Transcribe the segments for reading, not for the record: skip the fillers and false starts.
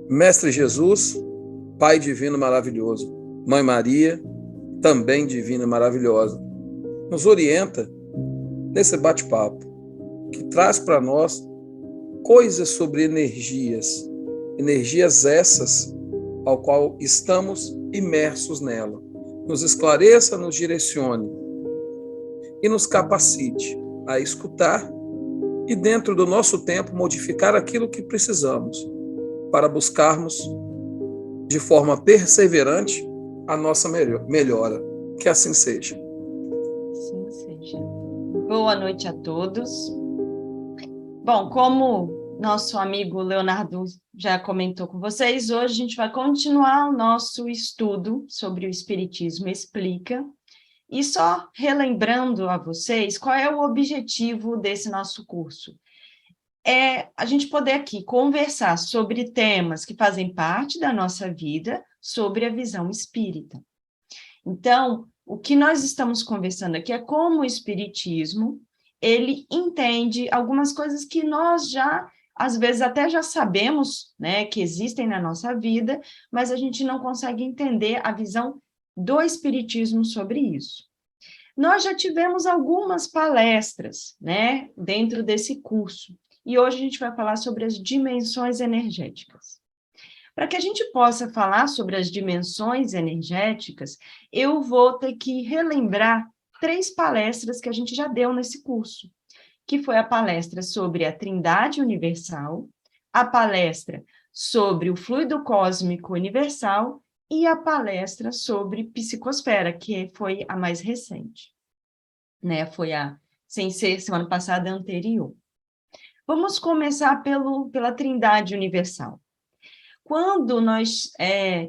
Mestre Jesus, Pai divino maravilhoso, Mãe Maria, também divina e maravilhosa, nos orienta nesse bate-papo, que traz para nós coisas sobre energias essas ao qual estamos imersos nela. Nos esclareça, nos direcione e nos capacite a escutar e, dentro do nosso tempo, modificar aquilo que precisamos para buscarmos de forma perseverante a nossa melhora. Que assim seja. Assim seja. Boa noite a todos. Bom, como nosso amigo Leonardo já comentou com vocês, hoje a gente vai continuar o nosso estudo sobre o Espiritismo Explica. E só relembrando a vocês qual é o objetivo desse nosso curso. É a gente poder aqui conversar sobre temas que fazem parte da nossa vida, sobre a visão espírita. Então, o que nós estamos conversando aqui é como o Espiritismo, ele entende algumas coisas que nós já, às vezes, até já sabemos, né, que existem na nossa vida, mas a gente não consegue entender a visão do Espiritismo sobre isso. Nós já tivemos algumas palestras, né, dentro desse curso, e hoje a gente vai falar sobre as dimensões energéticas. Para que a gente possa falar sobre as dimensões energéticas, eu vou ter que relembrar 3 palestras que a gente já deu nesse curso, que foi a palestra sobre a Trindade Universal, a palestra sobre o fluido cósmico universal e a palestra sobre psicosfera, que foi a mais recente, né? Foi sem ser semana passada, anterior. Vamos começar pela Trindade Universal. Quando nós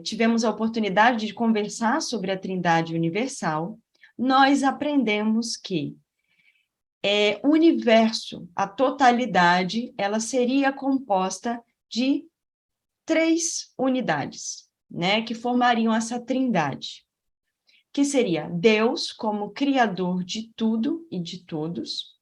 tivemos a oportunidade de conversar sobre a Trindade Universal, nós aprendemos que o universo, a totalidade, ela seria composta de 3 unidades, né, que formariam essa trindade, que seria Deus como criador de tudo e de todos,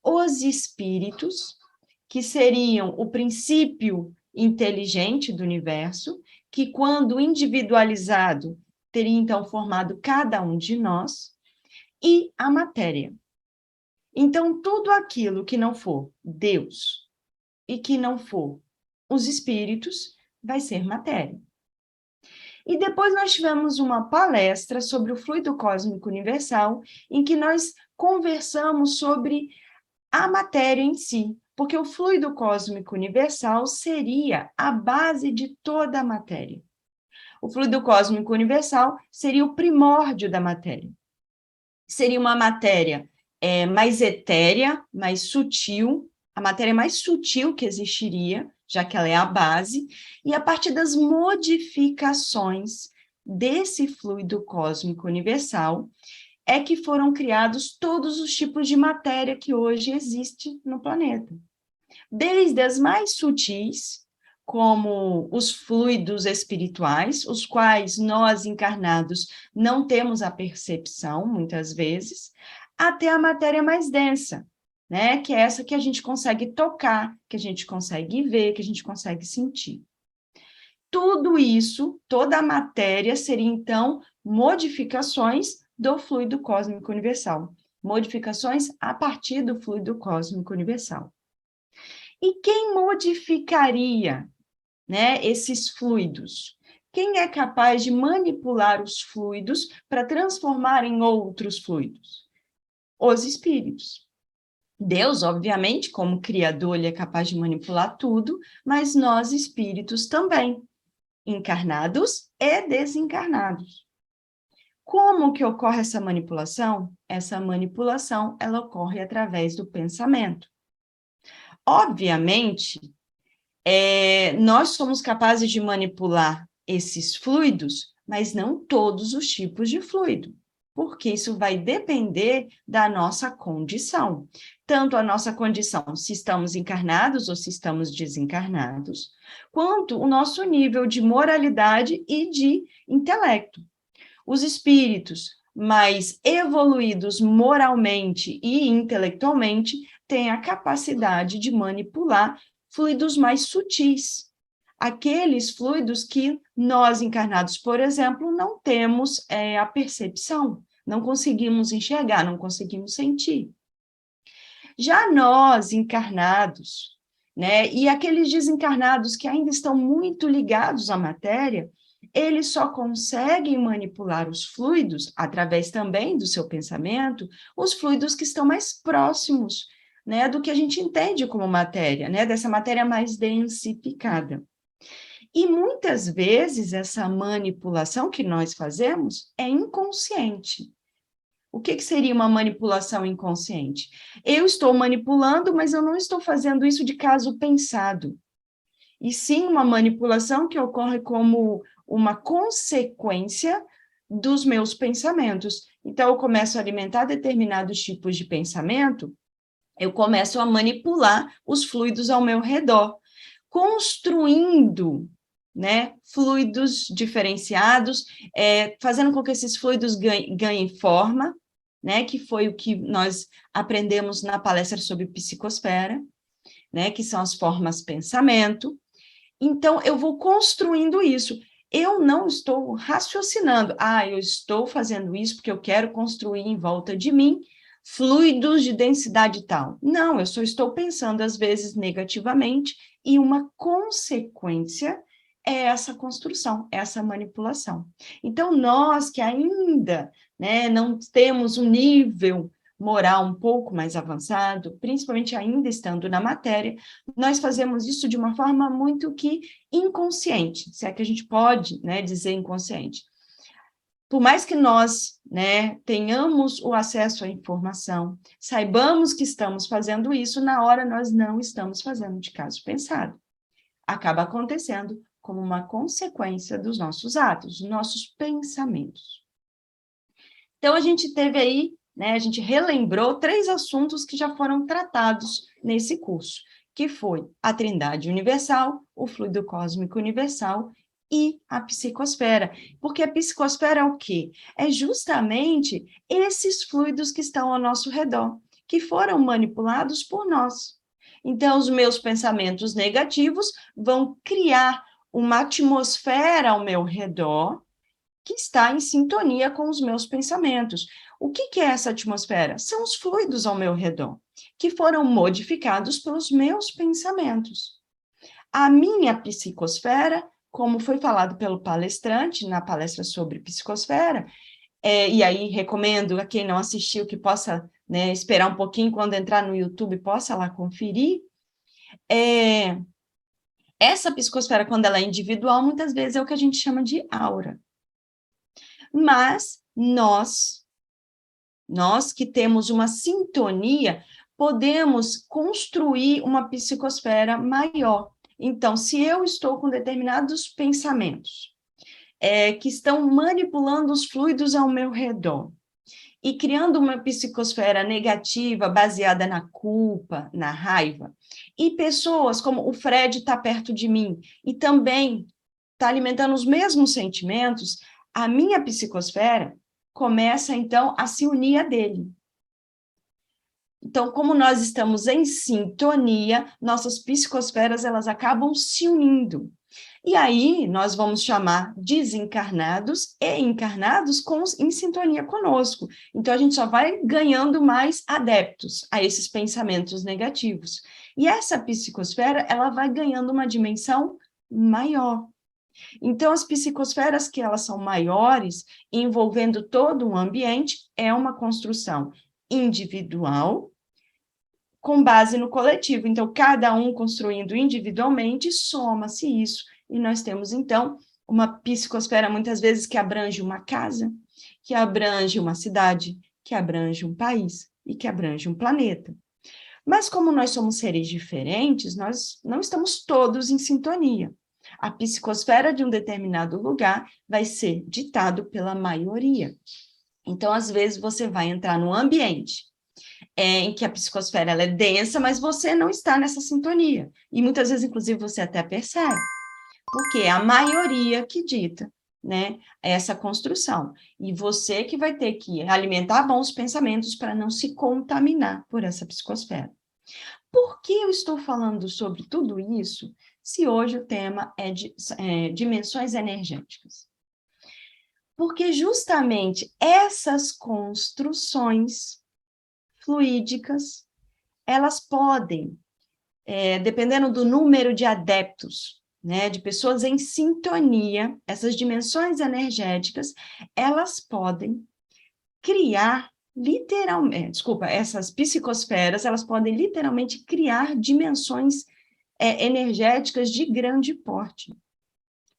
os espíritos, que seriam o princípio inteligente do universo, que quando individualizado, teria então formado cada um de nós, e a matéria. Então, tudo aquilo que não for Deus e que não for os espíritos, vai ser matéria. E depois nós tivemos uma palestra sobre o fluido cósmico universal, em que nós conversamos sobre a matéria em si, porque o fluido cósmico universal seria a base de toda a matéria. O fluido cósmico universal seria o primórdio da matéria. Seria uma matéria mais etérea, mais sutil, a matéria mais sutil que existiria, já que ela é a base, e a partir das modificações desse fluido cósmico universal, é que foram criados todos os tipos de matéria que hoje existe no planeta. Desde as mais sutis, como os fluidos espirituais, os quais nós encarnados não temos a percepção, muitas vezes, até a matéria mais densa, né? Que é essa que a gente consegue tocar, que a gente consegue ver, que a gente consegue sentir. Tudo isso, toda a matéria seria, então, modificações do fluido cósmico universal. Modificações a partir do fluido cósmico universal. E quem modificaria, né, esses fluidos? Quem é capaz de manipular os fluidos para transformar em outros fluidos? Os espíritos. Deus, obviamente, como criador, ele é capaz de manipular tudo, mas nós, espíritos, também, encarnados e desencarnados. Como que ocorre essa manipulação? Essa manipulação, ela ocorre através do pensamento. Obviamente, nós somos capazes de manipular esses fluidos, mas não todos os tipos de fluido, porque isso vai depender da nossa condição. Tanto a nossa condição, se estamos encarnados ou se estamos desencarnados, quanto o nosso nível de moralidade e de intelecto. Os espíritos mais evoluídos moralmente e intelectualmente têm a capacidade de manipular fluidos mais sutis, aqueles fluidos que nós, encarnados, por exemplo, não temos a percepção, não conseguimos enxergar, não conseguimos sentir. Já nós, encarnados, né, e aqueles desencarnados que ainda estão muito ligados à matéria, eles só conseguem manipular os fluidos, através também do seu pensamento, os fluidos que estão mais próximos, né, do que a gente entende como matéria, né, dessa matéria mais densificada. E muitas vezes essa manipulação que nós fazemos é inconsciente. O que seria uma manipulação inconsciente? Eu estou manipulando, mas eu não estou fazendo isso de caso pensado. E sim uma manipulação que ocorre como uma consequência dos meus pensamentos. Então, eu começo a alimentar determinados tipos de pensamento, eu começo a manipular os fluidos ao meu redor, construindo, né, fluidos diferenciados, fazendo com que esses fluidos ganhem forma, né, que foi o que nós aprendemos na palestra sobre psicosfera, né, que são as formas pensamento. Então, eu vou construindo isso. Eu não estou raciocinando, eu estou fazendo isso porque eu quero construir em volta de mim fluidos de densidade tal. Não, eu só estou pensando, às vezes, negativamente, e uma consequência é essa construção, essa manipulação. Então, nós que ainda, né, não temos um nível moral um pouco mais avançado, principalmente ainda estando na matéria, nós fazemos isso de uma forma muito que inconsciente, se é que a gente pode, né, dizer inconsciente. Por mais que nós, né, tenhamos o acesso à informação, saibamos que estamos fazendo isso, na hora nós não estamos fazendo de caso pensado. Acaba acontecendo como uma consequência dos nossos atos, dos nossos pensamentos. Então, a gente teve aí, né, a gente relembrou 3 assuntos que já foram tratados nesse curso, que foi a Trindade Universal, o fluido cósmico universal e a psicosfera. Porque a psicosfera é o quê? É justamente esses fluidos que estão ao nosso redor, que foram manipulados por nós. Então, os meus pensamentos negativos vão criar uma atmosfera ao meu redor que está em sintonia com os meus pensamentos. O que é essa atmosfera? São os fluidos ao meu redor, que foram modificados pelos meus pensamentos. A minha psicosfera, como foi falado pelo palestrante na palestra sobre psicosfera, e aí recomendo a quem não assistiu que possa, né, esperar um pouquinho, quando entrar no YouTube, possa lá conferir. Essa psicosfera, quando ela é individual, muitas vezes é o que a gente chama de aura. Mas nós que temos uma sintonia, podemos construir uma psicosfera maior. Então, se eu estou com determinados pensamentos que estão manipulando os fluidos ao meu redor e criando uma psicosfera negativa baseada na culpa, na raiva, e pessoas como o Fred está perto de mim e também está alimentando os mesmos sentimentos, a minha psicosfera começa, então, a se unir a dele. Então, como nós estamos em sintonia, nossas psicosferas, elas acabam se unindo. E aí, nós vamos chamar desencarnados e encarnados em sintonia conosco. Então, a gente só vai ganhando mais adeptos a esses pensamentos negativos. E essa psicosfera, ela vai ganhando uma dimensão maior. Então, as psicosferas que elas são maiores, envolvendo todo o ambiente, é uma construção individual, com base no coletivo. Então, cada um construindo individualmente, soma-se isso. E nós temos, então, uma psicosfera, muitas vezes, que abrange uma casa, que abrange uma cidade, que abrange um país e que abrange um planeta. Mas, como nós somos seres diferentes, nós não estamos todos em sintonia. A psicosfera de um determinado lugar vai ser ditado pela maioria. Então, às vezes, você vai entrar num ambiente em que a psicosfera ela é densa, mas você não está nessa sintonia. E muitas vezes, inclusive, você até percebe. Porque é a maioria que dita, né, essa construção. E você que vai ter que alimentar bons pensamentos para não se contaminar por essa psicosfera. Por que eu estou falando sobre tudo isso, se hoje o tema é dimensões energéticas? Porque justamente essas construções fluídicas, elas podem, dependendo do número de adeptos, né, de pessoas em sintonia, essas dimensões energéticas, elas podem criar literalmente, essas psicosferas, elas podem literalmente criar dimensões energéticas de grande porte.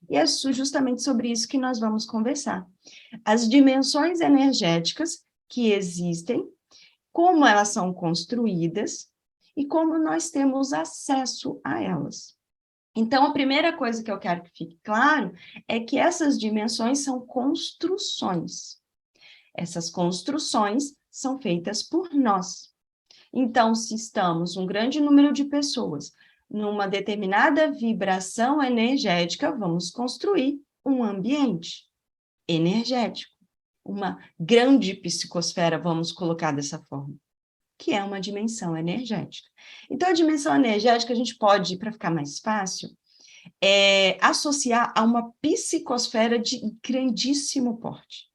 E é justamente sobre isso que nós vamos conversar. As dimensões energéticas que existem, como elas são construídas e como nós temos acesso a elas. Então, a primeira coisa que eu quero que fique claro é que essas dimensões são construções. Essas construções são feitas por nós. Então, se estamos um grande número de pessoas numa determinada vibração energética, vamos construir um ambiente energético, uma grande psicosfera, vamos colocar dessa forma, que é uma dimensão energética. Então, a dimensão energética, a gente pode, para ficar mais fácil, associar a uma psicosfera de grandíssimo porte,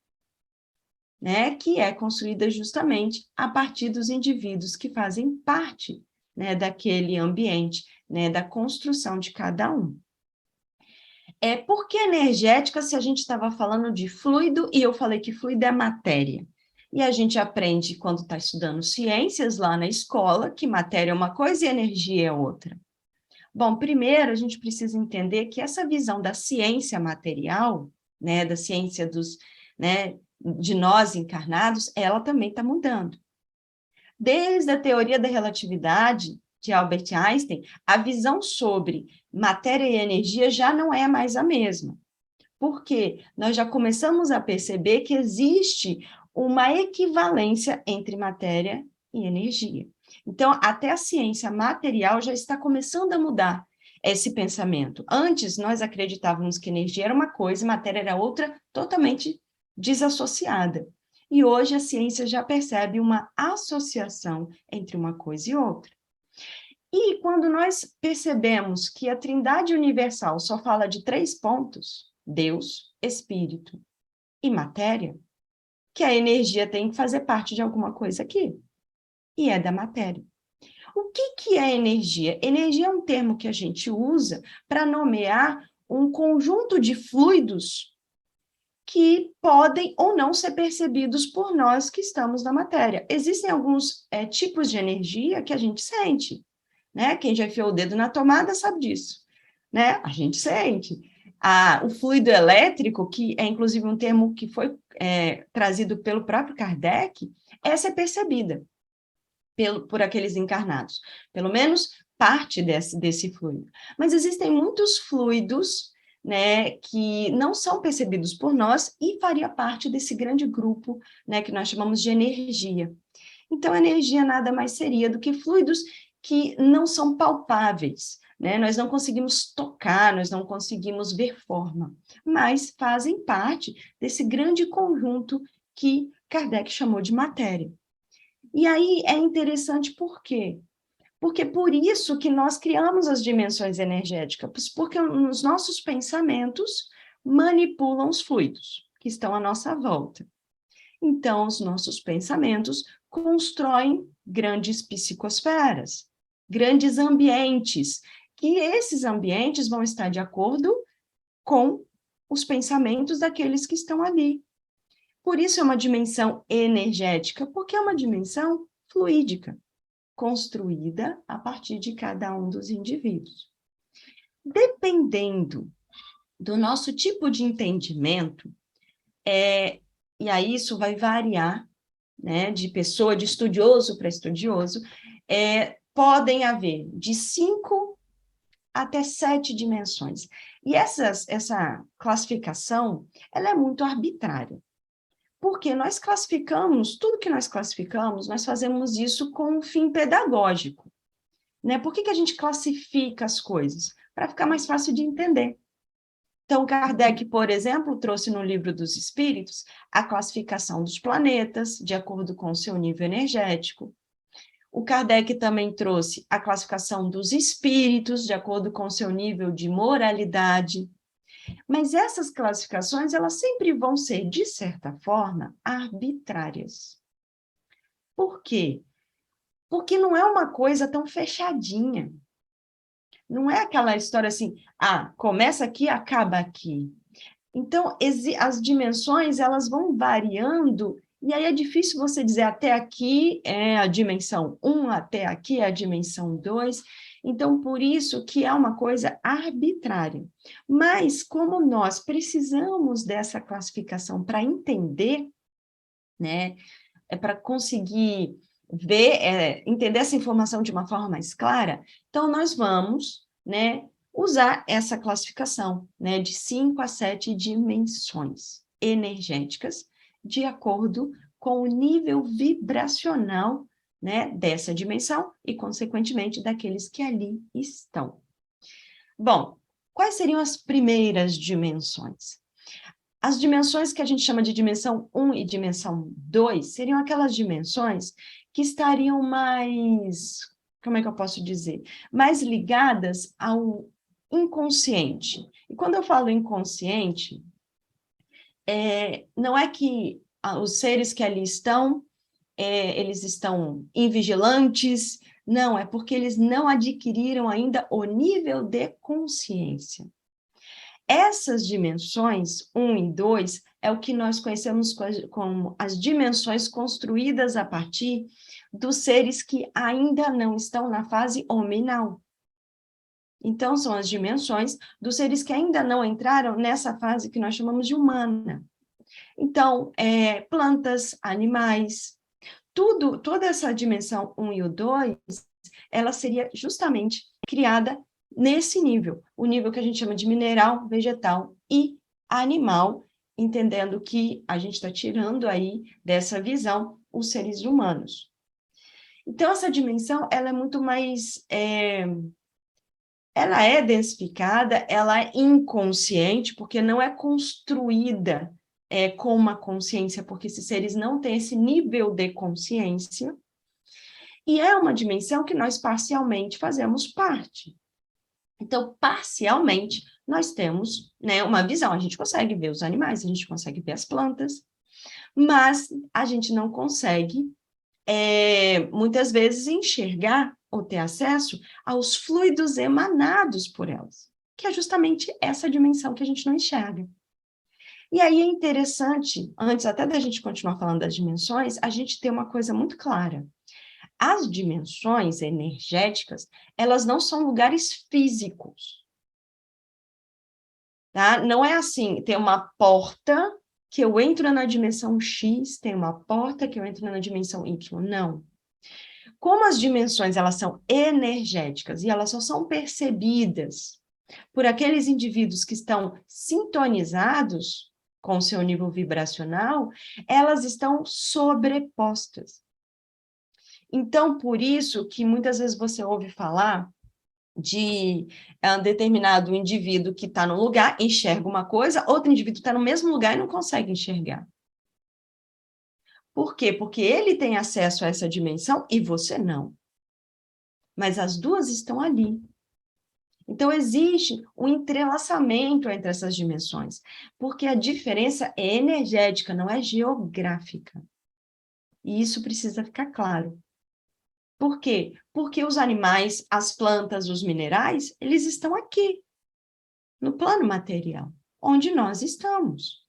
né, que é construída justamente a partir dos indivíduos que fazem parte, né, daquele ambiente, né, da construção de cada um. Por que energética se a gente estava falando de fluido e eu falei que fluido é matéria? E a gente aprende, quando está estudando ciências lá na escola, que matéria é uma coisa e energia é outra. Bom, primeiro a gente precisa entender que essa visão da ciência material, né, da ciência né, de nós encarnados, ela também está mudando. Desde a teoria da relatividade de Albert Einstein, a visão sobre matéria e energia já não é mais a mesma. Porque nós já começamos a perceber que existe uma equivalência entre matéria e energia. Então, até a ciência material já está começando a mudar esse pensamento. Antes, nós acreditávamos que energia era uma coisa e matéria era outra, totalmente desassociada. E hoje a ciência já percebe uma associação entre uma coisa e outra. E quando nós percebemos que a Trindade Universal só fala de 3 pontos, Deus, Espírito e matéria, que a energia tem que fazer parte de alguma coisa aqui, e é da matéria. O que é energia? Energia é um termo que a gente usa para nomear um conjunto de fluidos que podem ou não ser percebidos por nós que estamos na matéria. Existem alguns tipos de energia que a gente sente, né? Quem já enfiou o dedo na tomada sabe disso, né? A gente sente. O fluido elétrico, que é inclusive um termo que foi trazido pelo próprio Kardec, essa é percebida por aqueles encarnados, pelo menos parte desse fluido. Mas existem muitos fluidos, né, que não são percebidos por nós e faria parte desse grande grupo, né, que nós chamamos de energia. Então, energia nada mais seria do que fluidos que não são palpáveis, né? Nós não conseguimos tocar, nós não conseguimos ver forma, mas fazem parte desse grande conjunto que Kardec chamou de matéria. E aí é interessante por quê? Porque por isso que nós criamos as dimensões energéticas, porque os nossos pensamentos manipulam os fluidos que estão à nossa volta. Então, os nossos pensamentos constroem grandes psicosferas, grandes ambientes, que esses ambientes vão estar de acordo com os pensamentos daqueles que estão ali. Por isso é uma dimensão energética, porque é uma dimensão fluídica, construída a partir de cada um dos indivíduos. Dependendo do nosso tipo de entendimento, e aí isso vai variar, né, de pessoa, de estudioso para estudioso, podem haver de 5 até 7 dimensões. E essa classificação, ela é muito arbitrária. Porque nós classificamos, tudo que nós classificamos, nós fazemos isso com um fim pedagógico, né? Por que a gente classifica as coisas? Para ficar mais fácil de entender. Então, Kardec, por exemplo, trouxe no Livro dos Espíritos a classificação dos planetas, de acordo com o seu nível energético. O Kardec também trouxe a classificação dos espíritos, de acordo com o seu nível de moralidade. Mas essas classificações, elas sempre vão ser, de certa forma, arbitrárias. Por quê? Porque não é uma coisa tão fechadinha. Não é aquela história assim, começa aqui, acaba aqui. Então, as dimensões, elas vão variando, e aí é difícil você dizer até aqui é a dimensão 1, até aqui é a dimensão 2. Então, por isso que é uma coisa arbitrária. Mas, como nós precisamos dessa classificação para entender, né, para conseguir ver, entender essa informação de uma forma mais clara, então nós vamos, né, usar essa classificação, né, de 5 a 7 dimensões energéticas, de acordo com o nível vibracional, né, dessa dimensão e, consequentemente, daqueles que ali estão. Bom, quais seriam as primeiras dimensões? As dimensões que a gente chama de dimensão 1 e dimensão 2 seriam aquelas dimensões que estariam mais, como é que eu posso dizer? Mais ligadas ao inconsciente. E quando eu falo inconsciente, não é que os seres que ali estão, eles estão invigilantes, não, é porque eles não adquiriram ainda o nível de consciência. Essas dimensões, 1 e 2, é o que nós conhecemos como as dimensões construídas a partir dos seres que ainda não estão na fase hominal. Então, são as dimensões dos seres que ainda não entraram nessa fase que nós chamamos de humana. Então, plantas, animais, toda essa dimensão 1 e o 2, ela seria justamente criada nesse nível, o nível que a gente chama de mineral, vegetal e animal, entendendo que a gente está tirando aí dessa visão os seres humanos. Então, essa dimensão, ela é muito mais... ela é densificada, ela é inconsciente, porque não é construída com uma consciência, porque esses seres não têm esse nível de consciência, e é uma dimensão que nós parcialmente fazemos parte. Então, parcialmente, nós temos, né, uma visão. A gente consegue ver os animais, a gente consegue ver as plantas, mas a gente não consegue, muitas vezes, enxergar ou ter acesso aos fluidos emanados por elas, que é justamente essa dimensão que a gente não enxerga. E aí é interessante, antes até da gente continuar falando das dimensões, a gente ter uma coisa muito clara. As dimensões energéticas, elas não são lugares físicos. Tá? Não é assim, tem uma porta que eu entro na dimensão X, tem uma porta que eu entro na dimensão Y. Não. Como as dimensões, elas são energéticas e elas só são percebidas por aqueles indivíduos que estão sintonizados com o seu nível vibracional, elas estão sobrepostas. Então, por isso que muitas vezes você ouve falar de um determinado indivíduo que está num lugar, enxerga uma coisa, outro indivíduo está no mesmo lugar e não consegue enxergar. Por quê? Porque ele tem acesso a essa dimensão e você não. Mas as duas estão ali. Então, existe um entrelaçamento entre essas dimensões, porque a diferença é energética, não é geográfica. E isso precisa ficar claro. Por quê? Porque os animais, as plantas, os minerais, eles estão aqui, no plano material, onde nós estamos.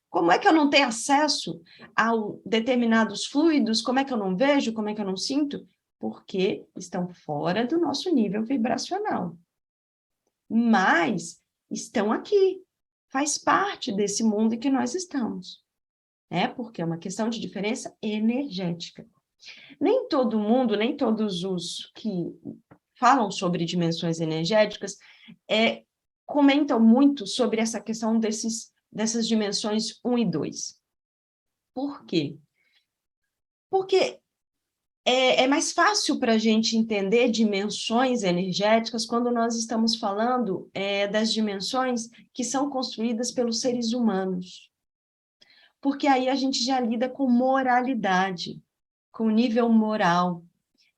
Como é que eu não tenho acesso a determinados fluidos? Como é que eu não vejo? Como é que eu não sinto? Porque estão fora do nosso nível vibracional. Mas estão aqui, faz parte desse mundo em que nós estamos. Porque é uma questão de diferença energética. Nem todo mundo, nem todos os que falam sobre dimensões energéticas comentam muito sobre essa questão dessas dimensões 1 e 2. Por quê? Porque é mais fácil para a gente entender dimensões energéticas quando nós estamos falando das dimensões que são construídas pelos seres humanos. Porque aí a gente já lida com moralidade, com nível moral.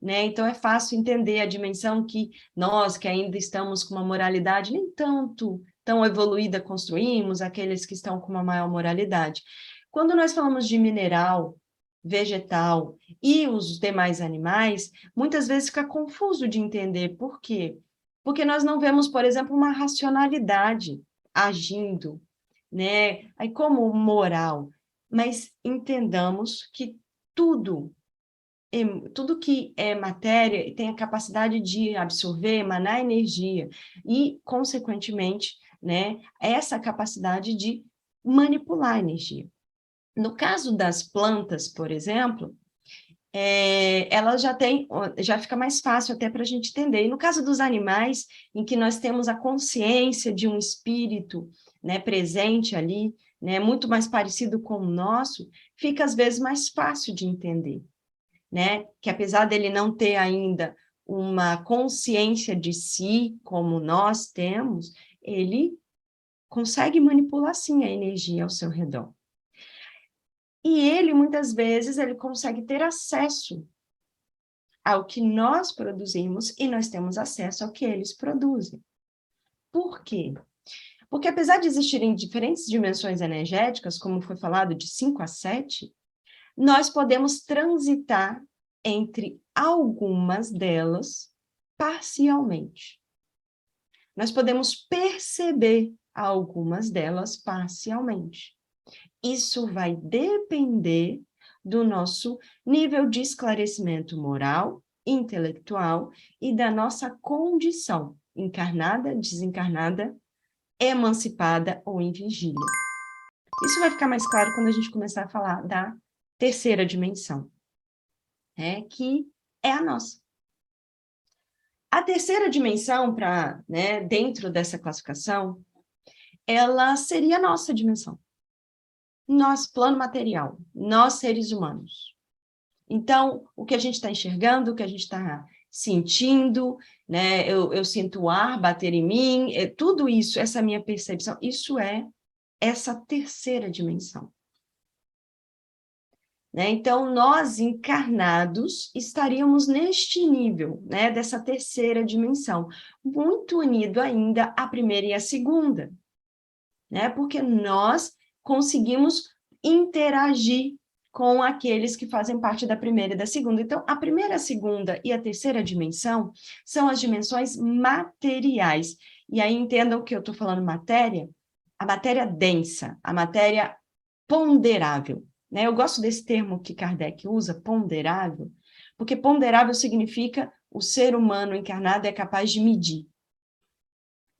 né? Então é fácil entender a dimensão que nós, que ainda estamos com uma moralidade nem tanto tão evoluída, construímos, aqueles que estão com uma maior moralidade. Quando nós falamos de mineral, vegetal e os demais animais, muitas vezes fica confuso de entender por quê. Porque nós não vemos, por exemplo, uma racionalidade agindo, né? Aí como moral, mas entendamos que tudo tudo que é matéria tem a capacidade de absorver, emanar energia e, consequentemente, né, essa capacidade de manipular a energia. No caso das plantas, por exemplo, ela já fica mais fácil até para a gente entender. E no caso dos animais, em que nós temos a consciência de um espírito, né, presente ali, né, muito mais parecido com o nosso, fica às vezes mais fácil de entender, né? Que apesar dele não ter ainda uma consciência de si, como nós temos, ele consegue manipular, sim, a energia ao seu redor. E ele, muitas vezes, ele consegue ter acesso ao que nós produzimos e nós temos acesso ao que eles produzem. Por quê? Porque apesar de existirem diferentes dimensões energéticas, como foi falado, de 5 a 7, nós podemos transitar entre algumas delas parcialmente. Nós podemos perceber algumas delas parcialmente. Isso vai depender do nosso nível de esclarecimento moral, intelectual e da nossa condição encarnada, desencarnada, emancipada ou em vigília. Isso vai ficar mais claro quando a gente começar a falar da terceira dimensão, que é a nossa. A terceira dimensão, dentro dessa classificação, ela seria a nossa dimensão. Nós, plano material, nós seres humanos. Então, o que a gente está enxergando, o que a gente está sentindo, né? Eu sinto o ar bater em mim, tudo isso, essa minha percepção, isso é essa terceira dimensão. Né? Então, nós encarnados estaríamos neste nível, né, dessa terceira dimensão, muito unido ainda à primeira e à segunda, né? Porque nós conseguimos interagir com aqueles que fazem parte da primeira e da segunda. Então, a primeira, a segunda e a terceira dimensão são as dimensões materiais. E aí entendam que eu estou falando matéria, a matéria densa, a matéria ponderável. Né? Eu gosto desse termo que Kardec usa, ponderável, porque ponderável significa o ser humano encarnado é capaz de medir.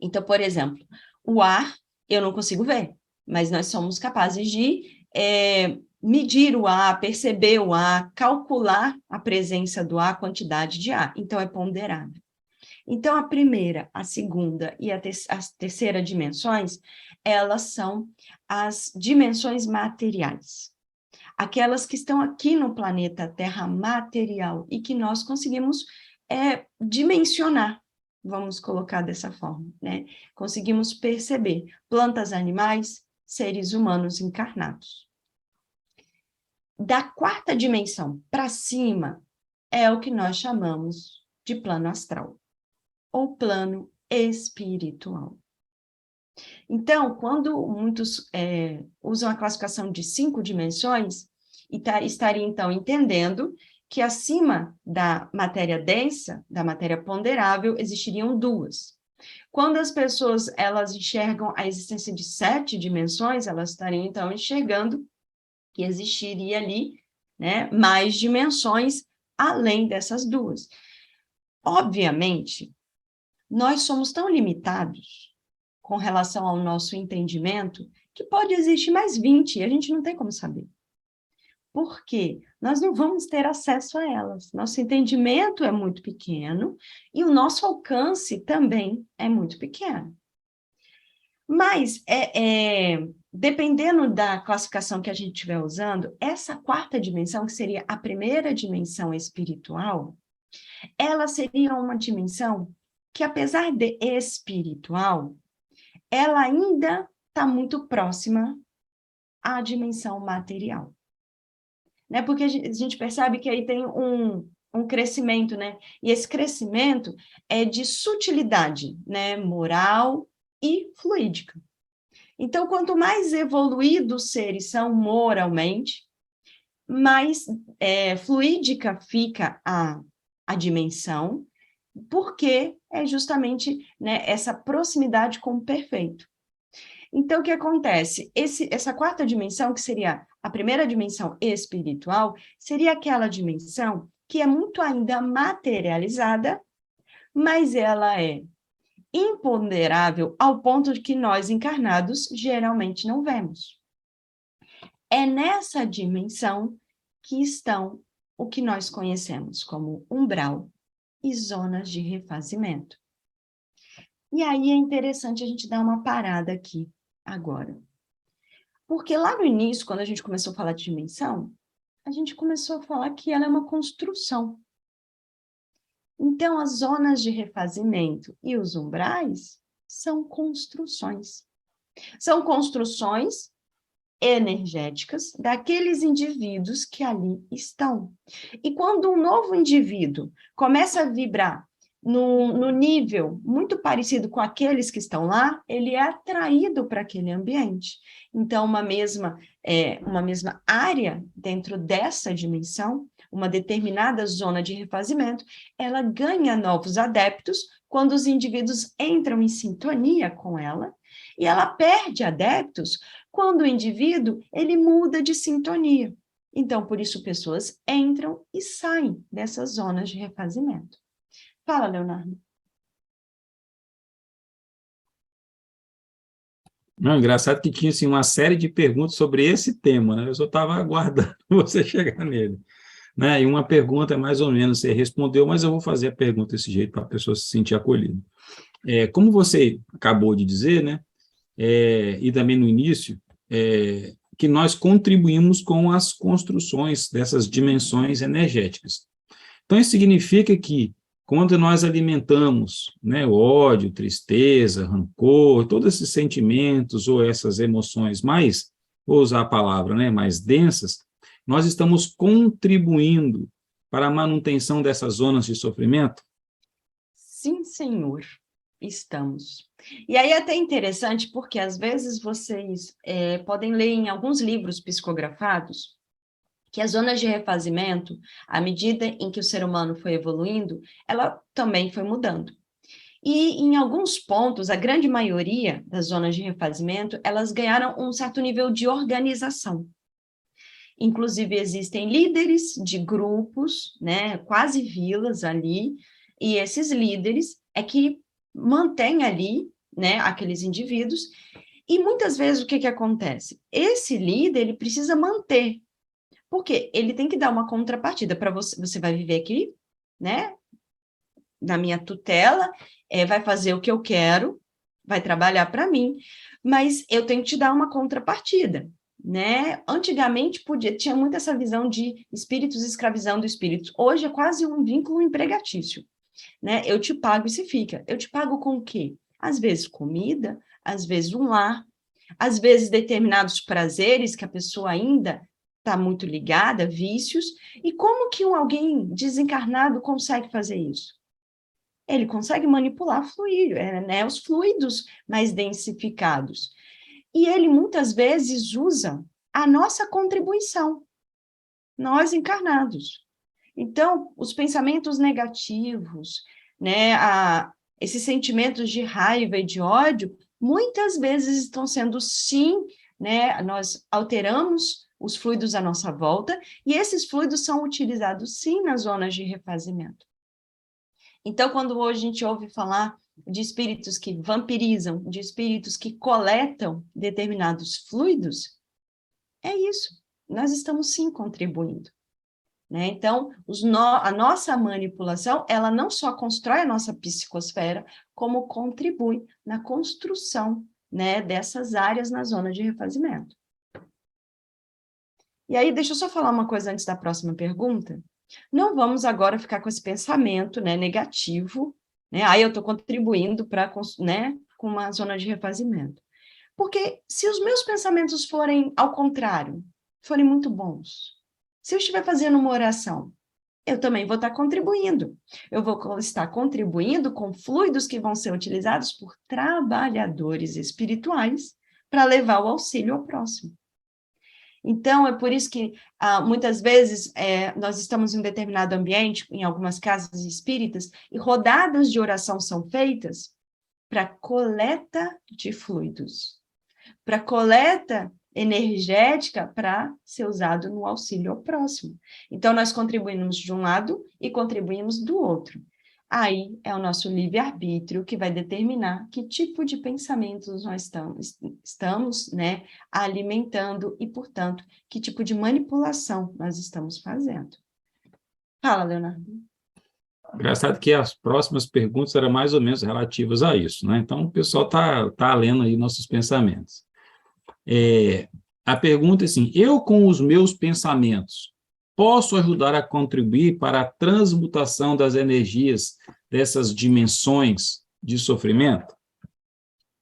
Então, por exemplo, o ar eu não consigo ver, mas nós somos capazes de medir o ar, perceber o ar, calcular a presença do ar, a quantidade de ar. Então, é ponderável. Então, a primeira, a segunda e as terceira dimensões, elas são as dimensões materiais. Aquelas que estão aqui no planeta Terra material e que nós conseguimos dimensionar, vamos colocar dessa forma, né? Conseguimos perceber plantas, animais, seres humanos encarnados. Da quarta dimensão para cima é o que nós chamamos de plano astral, ou plano espiritual. Então, quando muitos usam a classificação de 5 dimensões, estariam, então, entendendo que acima da matéria densa, da matéria ponderável, existiriam 2. Quando as pessoas elas enxergam a existência de 7 dimensões, elas estariam, então, enxergando que existiria ali, né, mais dimensões além dessas 2. Obviamente, nós somos tão limitados com relação ao nosso entendimento que pode existir mais 20 e a gente não tem como saber. Por quê? Nós não vamos ter acesso a elas. Nosso entendimento é muito pequeno e o nosso alcance também é muito pequeno. Mas, dependendo da classificação que a gente estiver usando, essa quarta dimensão, que seria a primeira dimensão espiritual, ela seria uma dimensão que, apesar de espiritual, ela ainda está muito próxima à dimensão material. Né? Porque a gente percebe que aí tem um crescimento, né? E esse crescimento é de sutilidade, né? Moral e fluídica. Então, quanto mais evoluídos os seres são moralmente, mais fluídica fica a dimensão, porque é justamente, né, essa proximidade com o perfeito. Então, o que acontece? Essa quarta dimensão, que seria a primeira dimensão espiritual, seria aquela dimensão que é muito ainda materializada, mas ela é imponderável ao ponto de que nós, encarnados, geralmente não vemos. É nessa dimensão que estão o que nós conhecemos como umbral e zonas de refazimento. E aí é interessante a gente dar uma parada aqui, agora. Porque lá no início, quando a gente começou a falar de dimensão, a gente começou a falar que ela é uma construção. Então, as zonas de refazimento e os umbrais são construções. São construções energéticas daqueles indivíduos que ali estão. E quando um novo indivíduo começa a vibrar no nível muito parecido com aqueles que estão lá, ele é atraído para aquele ambiente. Então, uma mesma área dentro dessa dimensão, uma determinada zona de refazimento, ela ganha novos adeptos quando os indivíduos entram em sintonia com ela, e ela perde adeptos quando o indivíduo ele muda de sintonia. Então, por isso, pessoas entram e saem dessas zonas de refazimento. Fala, Leonardo. Não, engraçado que tinha assim, uma série de perguntas sobre esse tema, né? Eu só estava aguardando você chegar nele. Né? E uma pergunta mais ou menos você respondeu, mas eu vou fazer a pergunta desse jeito para a pessoa se sentir acolhida. Como você acabou de dizer, né? E também no início, que nós contribuímos com as construções dessas dimensões energéticas. Então, isso significa que, quando nós alimentamos, né, o ódio, tristeza, rancor, todos esses sentimentos ou essas emoções mais, vou usar a palavra, né, mais densas, nós estamos contribuindo para a manutenção dessas zonas de sofrimento? Sim, senhor, estamos. E aí é até interessante, porque às vezes vocês podem ler em alguns livros psicografados que as zonas de refazimento, à medida em que o ser humano foi evoluindo, ela também foi mudando. E em alguns pontos, a grande maioria das zonas de refazimento, elas ganharam um certo nível de organização. Inclusive, existem líderes de grupos, né, quase vilas ali, e esses líderes é que mantêm ali, né, aqueles indivíduos, e muitas vezes o que acontece? Esse líder, ele precisa manter, porque ele tem que dar uma contrapartida para você. Você vai viver aqui, né? Na minha tutela, vai fazer o que eu quero, vai trabalhar para mim, mas eu tenho que te dar uma contrapartida, né? Antigamente tinha muito essa visão de espíritos escravizando espíritos. Hoje é quase um vínculo empregatício, né? Eu te pago e você fica. Eu te pago com o quê? Às vezes comida, às vezes um lar, às vezes determinados prazeres que a pessoa ainda está muito ligada, vícios. E como que alguém desencarnado consegue fazer isso? Ele consegue manipular fluido, né, os fluidos mais densificados. E ele muitas vezes usa a nossa contribuição, nós encarnados. Então, os pensamentos negativos, né, esses sentimentos de raiva e de ódio, muitas vezes estão sendo, sim, né, nós alteramos os fluidos à nossa volta, e esses fluidos são utilizados, sim, nas zonas de refazimento. Então, quando hoje a gente ouve falar de espíritos que vampirizam, de espíritos que coletam determinados fluidos, é isso. Nós estamos, sim, contribuindo. Né? Então, a nossa manipulação, ela não só constrói a nossa psicosfera, como contribui na construção, né, dessas áreas na zona de refazimento. E aí, deixa eu só falar uma coisa antes da próxima pergunta. Não vamos agora ficar com esse pensamento, né, negativo, né? Aí eu estou contribuindo para, né, com uma zona de refazimento. Porque se os meus pensamentos forem ao contrário, forem muito bons, se eu estiver fazendo uma oração, eu também vou estar contribuindo. Eu vou estar contribuindo com fluidos que vão ser utilizados por trabalhadores espirituais para levar o auxílio ao próximo. Então, é por isso que, muitas vezes, nós estamos em um determinado ambiente, em algumas casas espíritas, e rodadas de oração são feitas para coleta de fluidos, para coleta energética para ser usado no auxílio ao próximo. Então, nós contribuímos de um lado e contribuímos do outro. Aí é o nosso livre-arbítrio que vai determinar que tipo de pensamentos nós estamos, né, alimentando e, portanto, que tipo de manipulação nós estamos fazendo. Fala, Leonardo. Engraçado que as próximas perguntas eram mais ou menos relativas a isso, né? Então, o pessoal tá lendo aí nossos pensamentos. A pergunta é assim, eu com os meus pensamentos, posso ajudar a contribuir para a transmutação das energias dessas dimensões de sofrimento?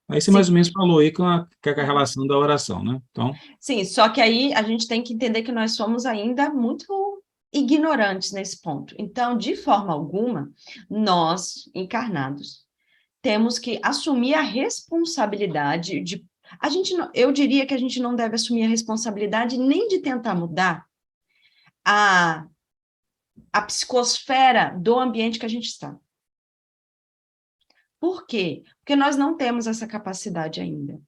Aí você mais ou menos falou aí com a relação da oração, né? Então... Sim, só que aí a gente tem que entender que nós somos ainda muito ignorantes nesse ponto. Então, de forma alguma, nós, encarnados, temos que assumir a responsabilidade de... eu diria que a gente não deve assumir a responsabilidade nem de tentar mudar a psicosfera do ambiente que a gente está. Por quê? Porque nós não temos essa capacidade ainda.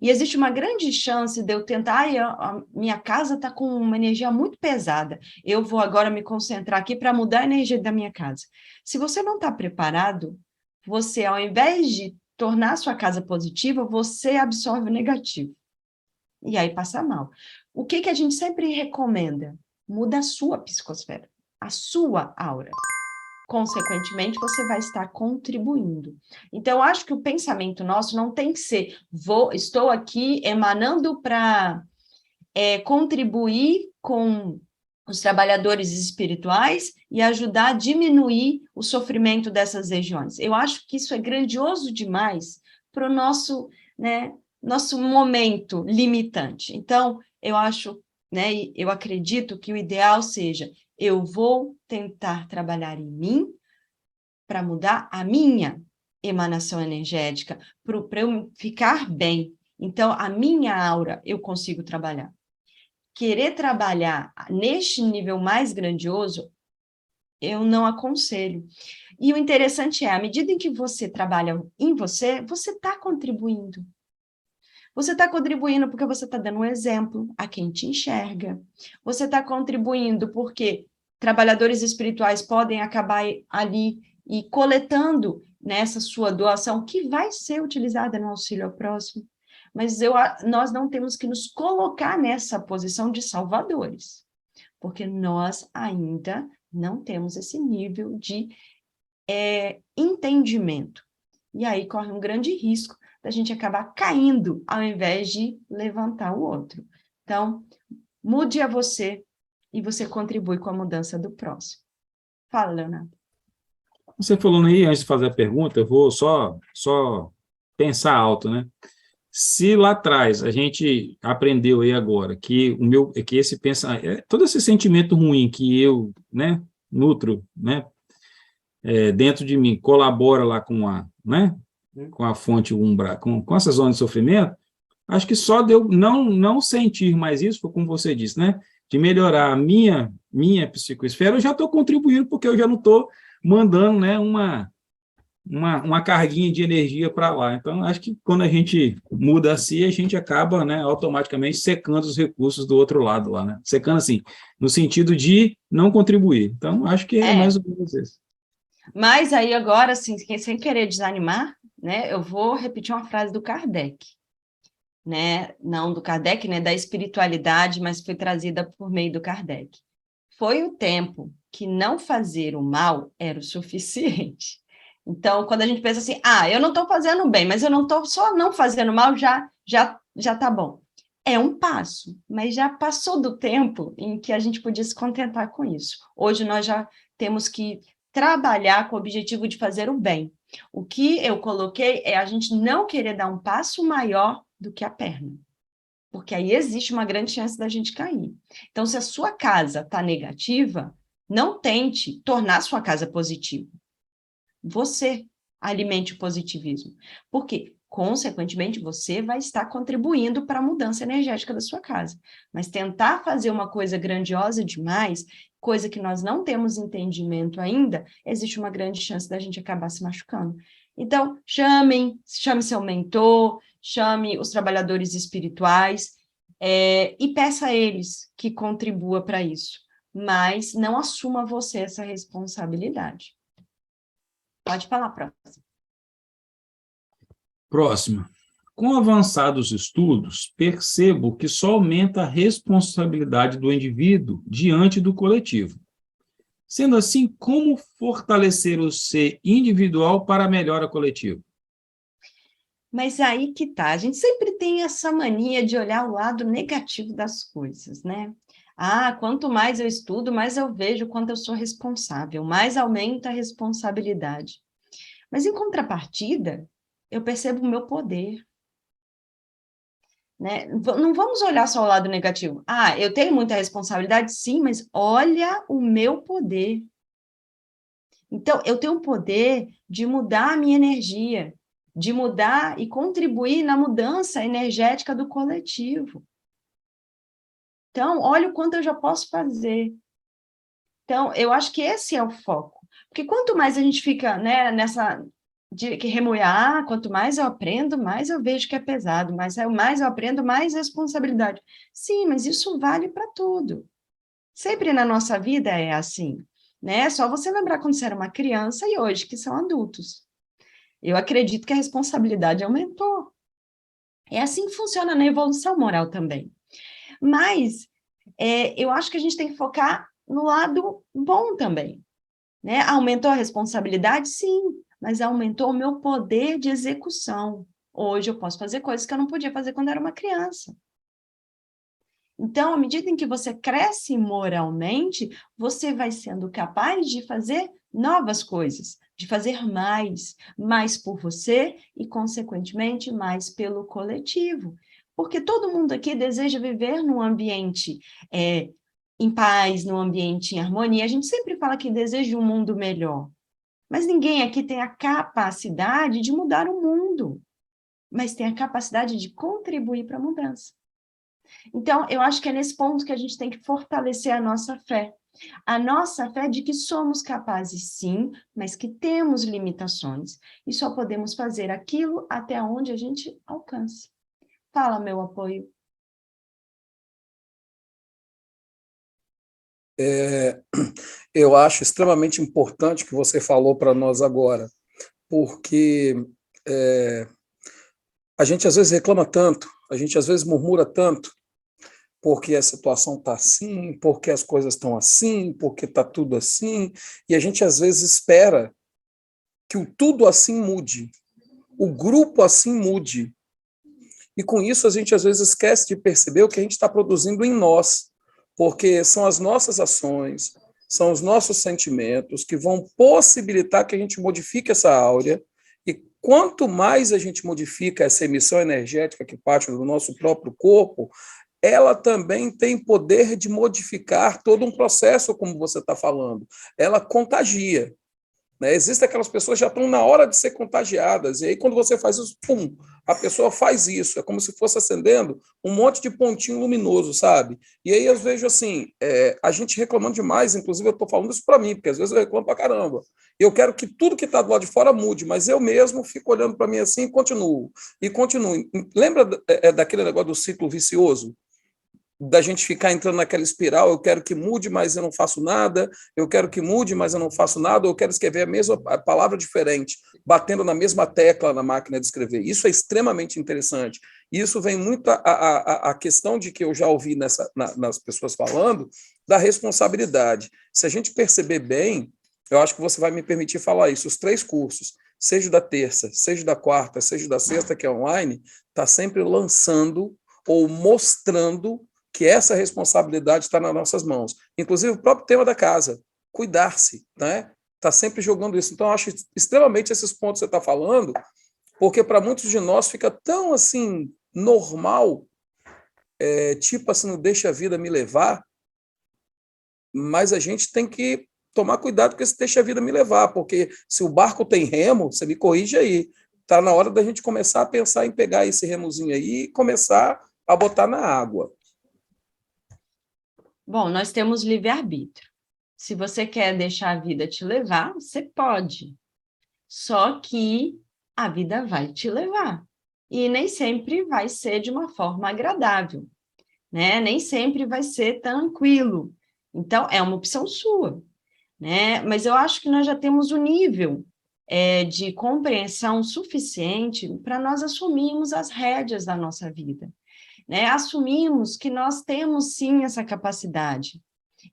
E existe uma grande chance de eu tentar, a minha casa está com uma energia muito pesada, eu vou agora me concentrar aqui para mudar a energia da minha casa. Se você não está preparado, você, ao invés de tornar a sua casa positiva, você absorve o negativo. E aí passa mal. O que a gente sempre recomenda? Muda a sua psicosfera, a sua aura. Consequentemente, você vai estar contribuindo. Então, eu acho que o pensamento nosso não tem que ser, estou aqui emanando para contribuir com os trabalhadores espirituais e ajudar a diminuir o sofrimento dessas regiões. Eu acho que isso é grandioso demais para o nosso, né, nosso momento limitante. Então, eu acho, né, e eu acredito que o ideal seja, eu vou tentar trabalhar em mim para mudar a minha emanação energética, para eu ficar bem. Então, a minha aura eu consigo trabalhar. Querer trabalhar neste nível mais grandioso, eu não aconselho. E o interessante é, à medida em que você trabalha em você, você está contribuindo. Você está contribuindo porque você está dando um exemplo a quem te enxerga. Você está contribuindo porque trabalhadores espirituais podem acabar ali e coletando nessa sua doação que vai ser utilizada no auxílio ao próximo. Mas nós não temos que nos colocar nessa posição de salvadores, porque nós ainda não temos esse nível de entendimento. E aí corre um grande risco da gente acabar caindo, ao invés de levantar o outro. Então, mude a você e você contribui com a mudança do próximo. Fala, Leonardo. Você falou aí, antes de fazer a pergunta, eu vou só pensar alto, né? Se lá atrás a gente aprendeu aí agora que esse pensamento, todo esse sentimento ruim que eu, né, nutro, né, dentro de mim, colabora lá com a fonte umbral, com essa zona de sofrimento, acho que só de eu não sentir mais isso, como você disse, né, de melhorar a minha psicosfera, eu já estou contribuindo, porque eu já não estou mandando, né, uma carguinha de energia para lá. Então, acho que quando a gente muda assim, a gente acaba, né, automaticamente secando os recursos do outro lado lá, né? Secando assim, no sentido de não contribuir. Então, acho que é mais ou menos isso. Mas aí agora, assim, sem querer desanimar, né, eu vou repetir uma frase do Kardec, né? Não do Kardec, né, da espiritualidade, mas foi trazida por meio do Kardec. Foi o tempo que não fazer o mal era o suficiente. Então, quando a gente pensa assim, eu não estou fazendo bem, mas eu não estou só não fazendo mal, já está bom. É um passo, mas já passou do tempo em que a gente podia se contentar com isso. Hoje nós já temos que trabalhar com o objetivo de fazer o bem. O que eu coloquei é a gente não querer dar um passo maior do que a perna, porque aí existe uma grande chance da gente cair. Então, se a sua casa está negativa, Não tente tornar sua casa positiva. Você alimente o positivismo. Porque, consequentemente, você vai estar contribuindo para a mudança energética da sua casa. Mas tentar fazer uma coisa grandiosa demais, coisa que nós não temos entendimento ainda, existe uma grande chance da gente acabar se machucando. Então, chame seu mentor, chame os trabalhadores espirituais, e peça a eles que contribua para isso. Mas não assuma você essa responsabilidade. Pode falar, próximo. Próxima. Com avançados estudos, percebo que só aumenta a responsabilidade do indivíduo diante do coletivo. Sendo assim, como fortalecer o ser individual para a melhora coletiva? Mas aí que tá, a gente sempre tem essa mania de olhar o lado negativo das coisas, né? Ah, quanto mais eu estudo, mais eu vejo quanto eu sou responsável, mais aumenta a responsabilidade. Mas, em contrapartida, eu percebo o meu poder, né? Não vamos olhar só o lado negativo. Ah, eu tenho muita responsabilidade? Sim, mas olha o meu poder. Então, eu tenho o poder de mudar a minha energia, de mudar e contribuir na mudança energética do coletivo. Então, olha o quanto eu já posso fazer. Então, eu acho que esse é o foco. Porque quanto mais a gente fica, né, nessa de que remoer, quanto mais eu aprendo, mais eu vejo que é pesado, mais eu aprendo, mais responsabilidade. Sim, mas isso vale para tudo. Sempre na nossa vida é assim, né? É só você lembrar quando você era uma criança e hoje que são adultos. Eu acredito que a responsabilidade aumentou. É assim que funciona na evolução moral também. Mas eu acho que a gente tem que focar no lado bom também, né? Aumentou a responsabilidade? Sim, mas aumentou o meu poder de execução. Hoje eu posso fazer coisas que eu não podia fazer quando era uma criança. Então, à medida em que você cresce moralmente, você vai sendo capaz de fazer novas coisas, de fazer mais por você e, consequentemente, mais pelo coletivo. Porque todo mundo aqui deseja viver num ambiente em paz, num ambiente em harmonia. A gente sempre fala que deseja um mundo melhor, mas ninguém aqui tem a capacidade de mudar o mundo, mas tem a capacidade de contribuir para a mudança. Então, eu acho que é nesse ponto que a gente tem que fortalecer a nossa fé. A nossa fé de que somos capazes, sim, mas que temos limitações. E só podemos fazer aquilo até onde a gente alcança. Fala, meu apoio. Eu acho extremamente importante o que você falou para nós agora, porque a gente às vezes reclama tanto, a gente às vezes murmura tanto, porque a situação está assim, porque as coisas estão assim, porque está tudo assim, e a gente às vezes espera que o tudo assim mude, o grupo assim mude. E com isso a gente às vezes esquece de perceber o que a gente está produzindo em nós, porque são as nossas ações, são os nossos sentimentos que vão possibilitar que a gente modifique essa áurea. E quanto mais a gente modifica essa emissão energética que parte do nosso próprio corpo, ela também tem poder de modificar todo um processo, como você está falando. Ela contagia. Né? Existem aquelas pessoas que já estão na hora de ser contagiadas, e aí quando você faz isso, pum, a pessoa faz isso, é como se fosse acendendo um monte de pontinho luminoso, sabe? E aí eu vejo assim, a gente reclamando demais, inclusive eu estou falando isso para mim, porque às vezes eu reclamo para caramba. Eu quero que tudo que está do lado de fora mude, mas eu mesmo fico olhando para mim assim e continuo. Lembra daquele negócio do ciclo vicioso? Da gente ficar entrando naquela espiral, eu quero que mude, mas eu não faço nada, eu quero que mude, mas eu não faço nada, eu quero escrever a mesma palavra diferente, batendo na mesma tecla na máquina de escrever. Isso é extremamente interessante. Isso vem muito a questão de que eu já ouvi nas pessoas falando, da responsabilidade. Se a gente perceber bem, eu acho que você vai me permitir falar isso, os 3 cursos, seja da terça, seja da quarta, seja da sexta, que é online, está sempre lançando ou mostrando que essa responsabilidade está nas nossas mãos. Inclusive, o próprio tema da casa, cuidar-se, né? Está sempre jogando isso. Então, eu acho extremamente esses pontos que você está falando, porque para muitos de nós fica tão assim, normal, tipo assim, não deixa a vida me levar, mas a gente tem que tomar cuidado com esse deixa a vida me levar, porque se o barco tem remo, você me corrige aí, está na hora da gente começar a pensar em pegar esse remozinho aí e começar a botar na água. Bom, nós temos livre-arbítrio. Se você quer deixar a vida te levar, você pode. Só que a vida vai te levar. E nem sempre vai ser de uma forma agradável, né? Nem sempre vai ser tranquilo. Então, é uma opção sua, né? Mas eu acho que nós já temos o nível de compreensão suficiente para nós assumirmos as rédeas da nossa vida, né? Assumimos que nós temos, sim, essa capacidade.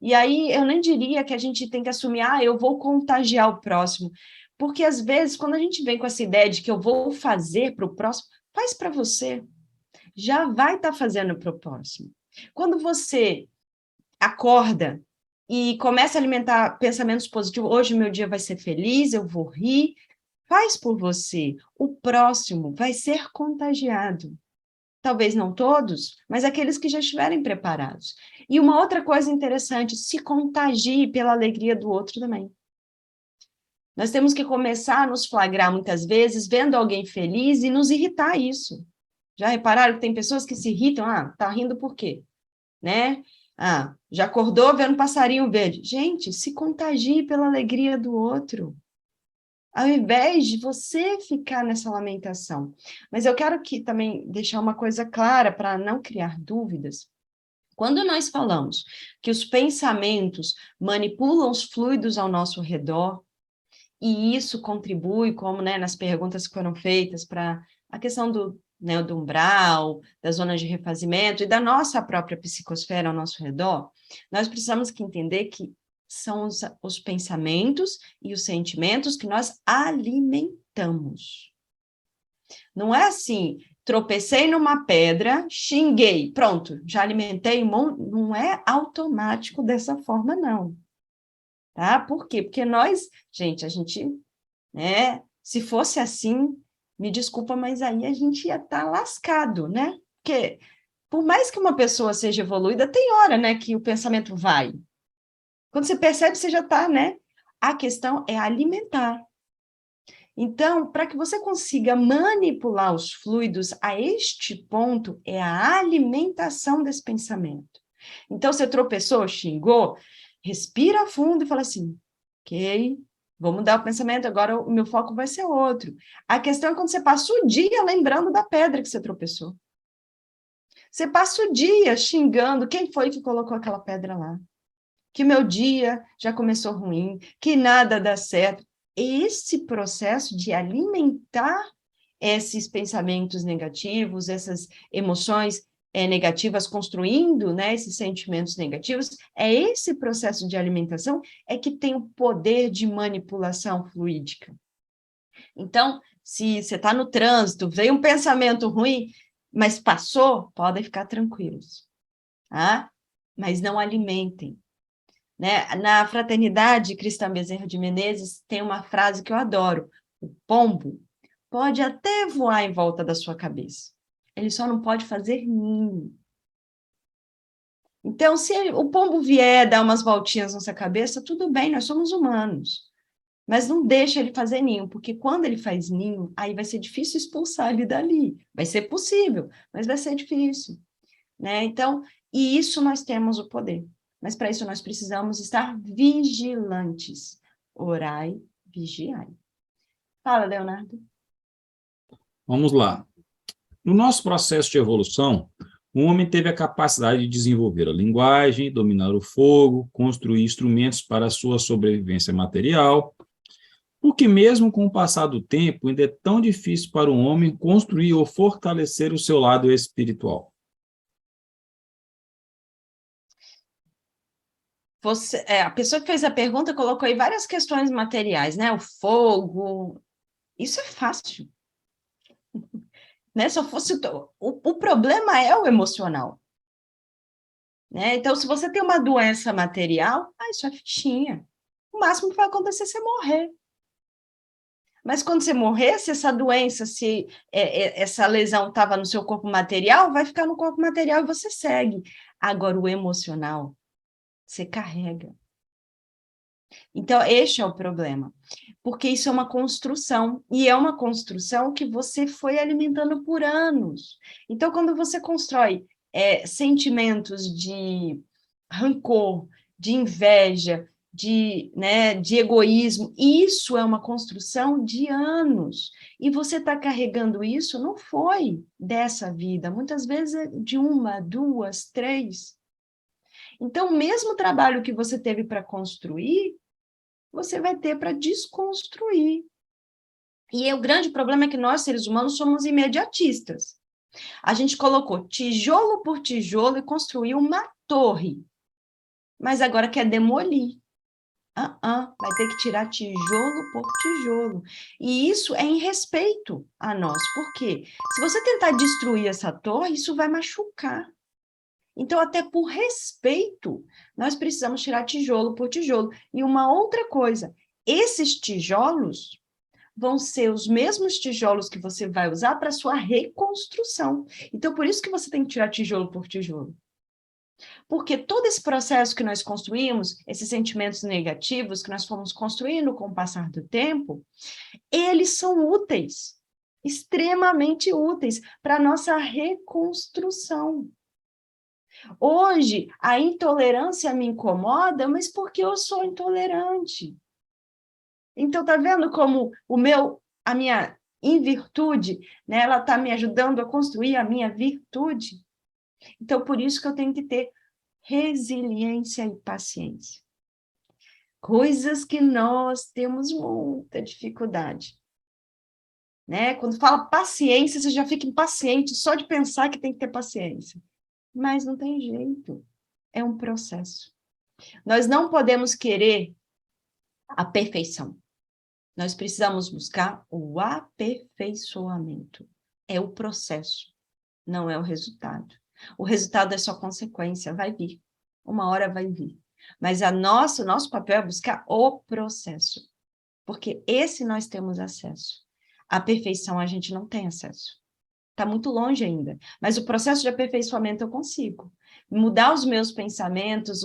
E aí, eu nem diria que a gente tem que assumir, eu vou contagiar o próximo, porque, às vezes, quando a gente vem com essa ideia de que eu vou fazer para o próximo, faz para você, já vai estar fazendo para o próximo. Quando você acorda e começa a alimentar pensamentos positivos, hoje meu dia vai ser feliz, eu vou rir, faz por você, o próximo vai ser contagiado. Talvez não todos, mas aqueles que já estiverem preparados. E uma outra coisa interessante, se contagie pela alegria do outro também. Nós temos que começar a nos flagrar muitas vezes, vendo alguém feliz e nos irritar isso. Já repararam que tem pessoas que se irritam? Tá rindo por quê? Né? Já acordou vendo passarinho verde. Gente, se contagie pela alegria do outro, ao invés de você ficar nessa lamentação. Mas eu quero aqui também deixar uma coisa clara para não criar dúvidas. Quando nós falamos que os pensamentos manipulam os fluidos ao nosso redor, e isso contribui, como, né, nas perguntas que foram feitas, para a questão do umbral, da zona de refazimento e da nossa própria psicosfera ao nosso redor, nós precisamos entender que são os pensamentos e os sentimentos que nós alimentamos. Não é assim, tropecei numa pedra, xinguei, pronto, já alimentei um monte. Não é automático dessa forma, não. Tá? Por quê? Porque nós, gente, né, se fosse assim, me desculpa, mas aí a gente ia estar lascado, né? Porque, por mais que uma pessoa seja evoluída, tem hora, né, que o pensamento vai. Quando você percebe, você já está, né? A questão é alimentar. Então, para que você consiga manipular os fluidos a este ponto, é a alimentação desse pensamento. Então, você tropeçou, xingou, respira fundo e fala assim, ok, vou mudar o pensamento, agora o meu foco vai ser outro. A questão é quando você passa o dia lembrando da pedra que você tropeçou. Você passa o dia xingando quem foi que colocou aquela pedra lá. Que meu dia já começou ruim, que nada dá certo. Esse processo de alimentar esses pensamentos negativos, essas emoções negativas, construindo, né, esses sentimentos negativos, é esse processo de alimentação que tem o poder de manipulação fluídica. Então, se você está no trânsito, veio um pensamento ruim, mas passou, podem ficar tranquilos, tá? Mas não alimentem. Né? Na Fraternidade Cristã Bezerra de Menezes, tem uma frase que eu adoro: o pombo pode até voar em volta da sua cabeça, ele só não pode fazer ninho. Então, se o pombo vier dar umas voltinhas na sua cabeça, tudo bem, nós somos humanos, mas não deixa ele fazer ninho, porque quando ele faz ninho, aí vai ser difícil expulsar ele dali. Vai ser possível, mas vai ser difícil, né? Então, e isso nós temos o poder. Mas para isso nós precisamos estar vigilantes. Orai, vigiai. Fala, Leonardo. Vamos lá. No nosso processo de evolução, o homem teve a capacidade de desenvolver a linguagem, dominar o fogo, construir instrumentos para a sua sobrevivência material, porque mesmo com o passar do tempo, ainda é tão difícil para o homem construir ou fortalecer o seu lado espiritual. A pessoa que fez a pergunta colocou aí várias questões materiais, né? O fogo, isso é fácil. Né? Só fosse o problema é o emocional. Né? Então, se você tem uma doença material, isso é fichinha. O máximo que vai acontecer é você morrer. Mas quando você morrer, se essa doença, se essa lesão estava no seu corpo material, vai ficar no corpo material e você segue. Agora, o emocional, Você carrega. Então, este é o problema, porque isso é uma construção, e é uma construção que você foi alimentando por anos. Então, quando você constrói sentimentos de rancor, de inveja, de egoísmo, isso é uma construção de anos, e você está carregando isso, não foi dessa vida, muitas vezes é de 1, 2, 3. Então, o mesmo trabalho que você teve para construir, você vai ter para desconstruir. E o grande problema é que nós, seres humanos, somos imediatistas. A gente colocou tijolo por tijolo e construiu uma torre. Mas agora quer demolir. Vai ter que tirar tijolo por tijolo. E isso é em respeito a nós. Por quê? Se você tentar destruir essa torre, isso vai machucar. Então, até por respeito, nós precisamos tirar tijolo por tijolo. E uma outra coisa, esses tijolos vão ser os mesmos tijolos que você vai usar para a sua reconstrução. Então, por isso que você tem que tirar tijolo por tijolo. Porque todo esse processo que nós construímos, esses sentimentos negativos que nós fomos construindo com o passar do tempo, eles são úteis, extremamente úteis para a nossa reconstrução. Hoje, a intolerância me incomoda, mas porque eu sou intolerante. Então, tá vendo como a minha invirtude, né, ela está me ajudando a construir a minha virtude? Então, por isso que eu tenho que ter resiliência e paciência. Coisas que nós temos muita dificuldade. Né? Quando fala paciência, você já fica impaciente só de pensar que tem que ter paciência. Mas não tem jeito, é um processo. Nós não podemos querer a perfeição. Nós precisamos buscar o aperfeiçoamento. É o processo, não é o resultado. O resultado é só consequência, vai vir. Uma hora vai vir. Mas o nosso papel é buscar o processo. Porque esse nós temos acesso. A perfeição a gente não tem acesso. Está muito longe ainda. Mas o processo de aperfeiçoamento eu consigo. Mudar os meus pensamentos,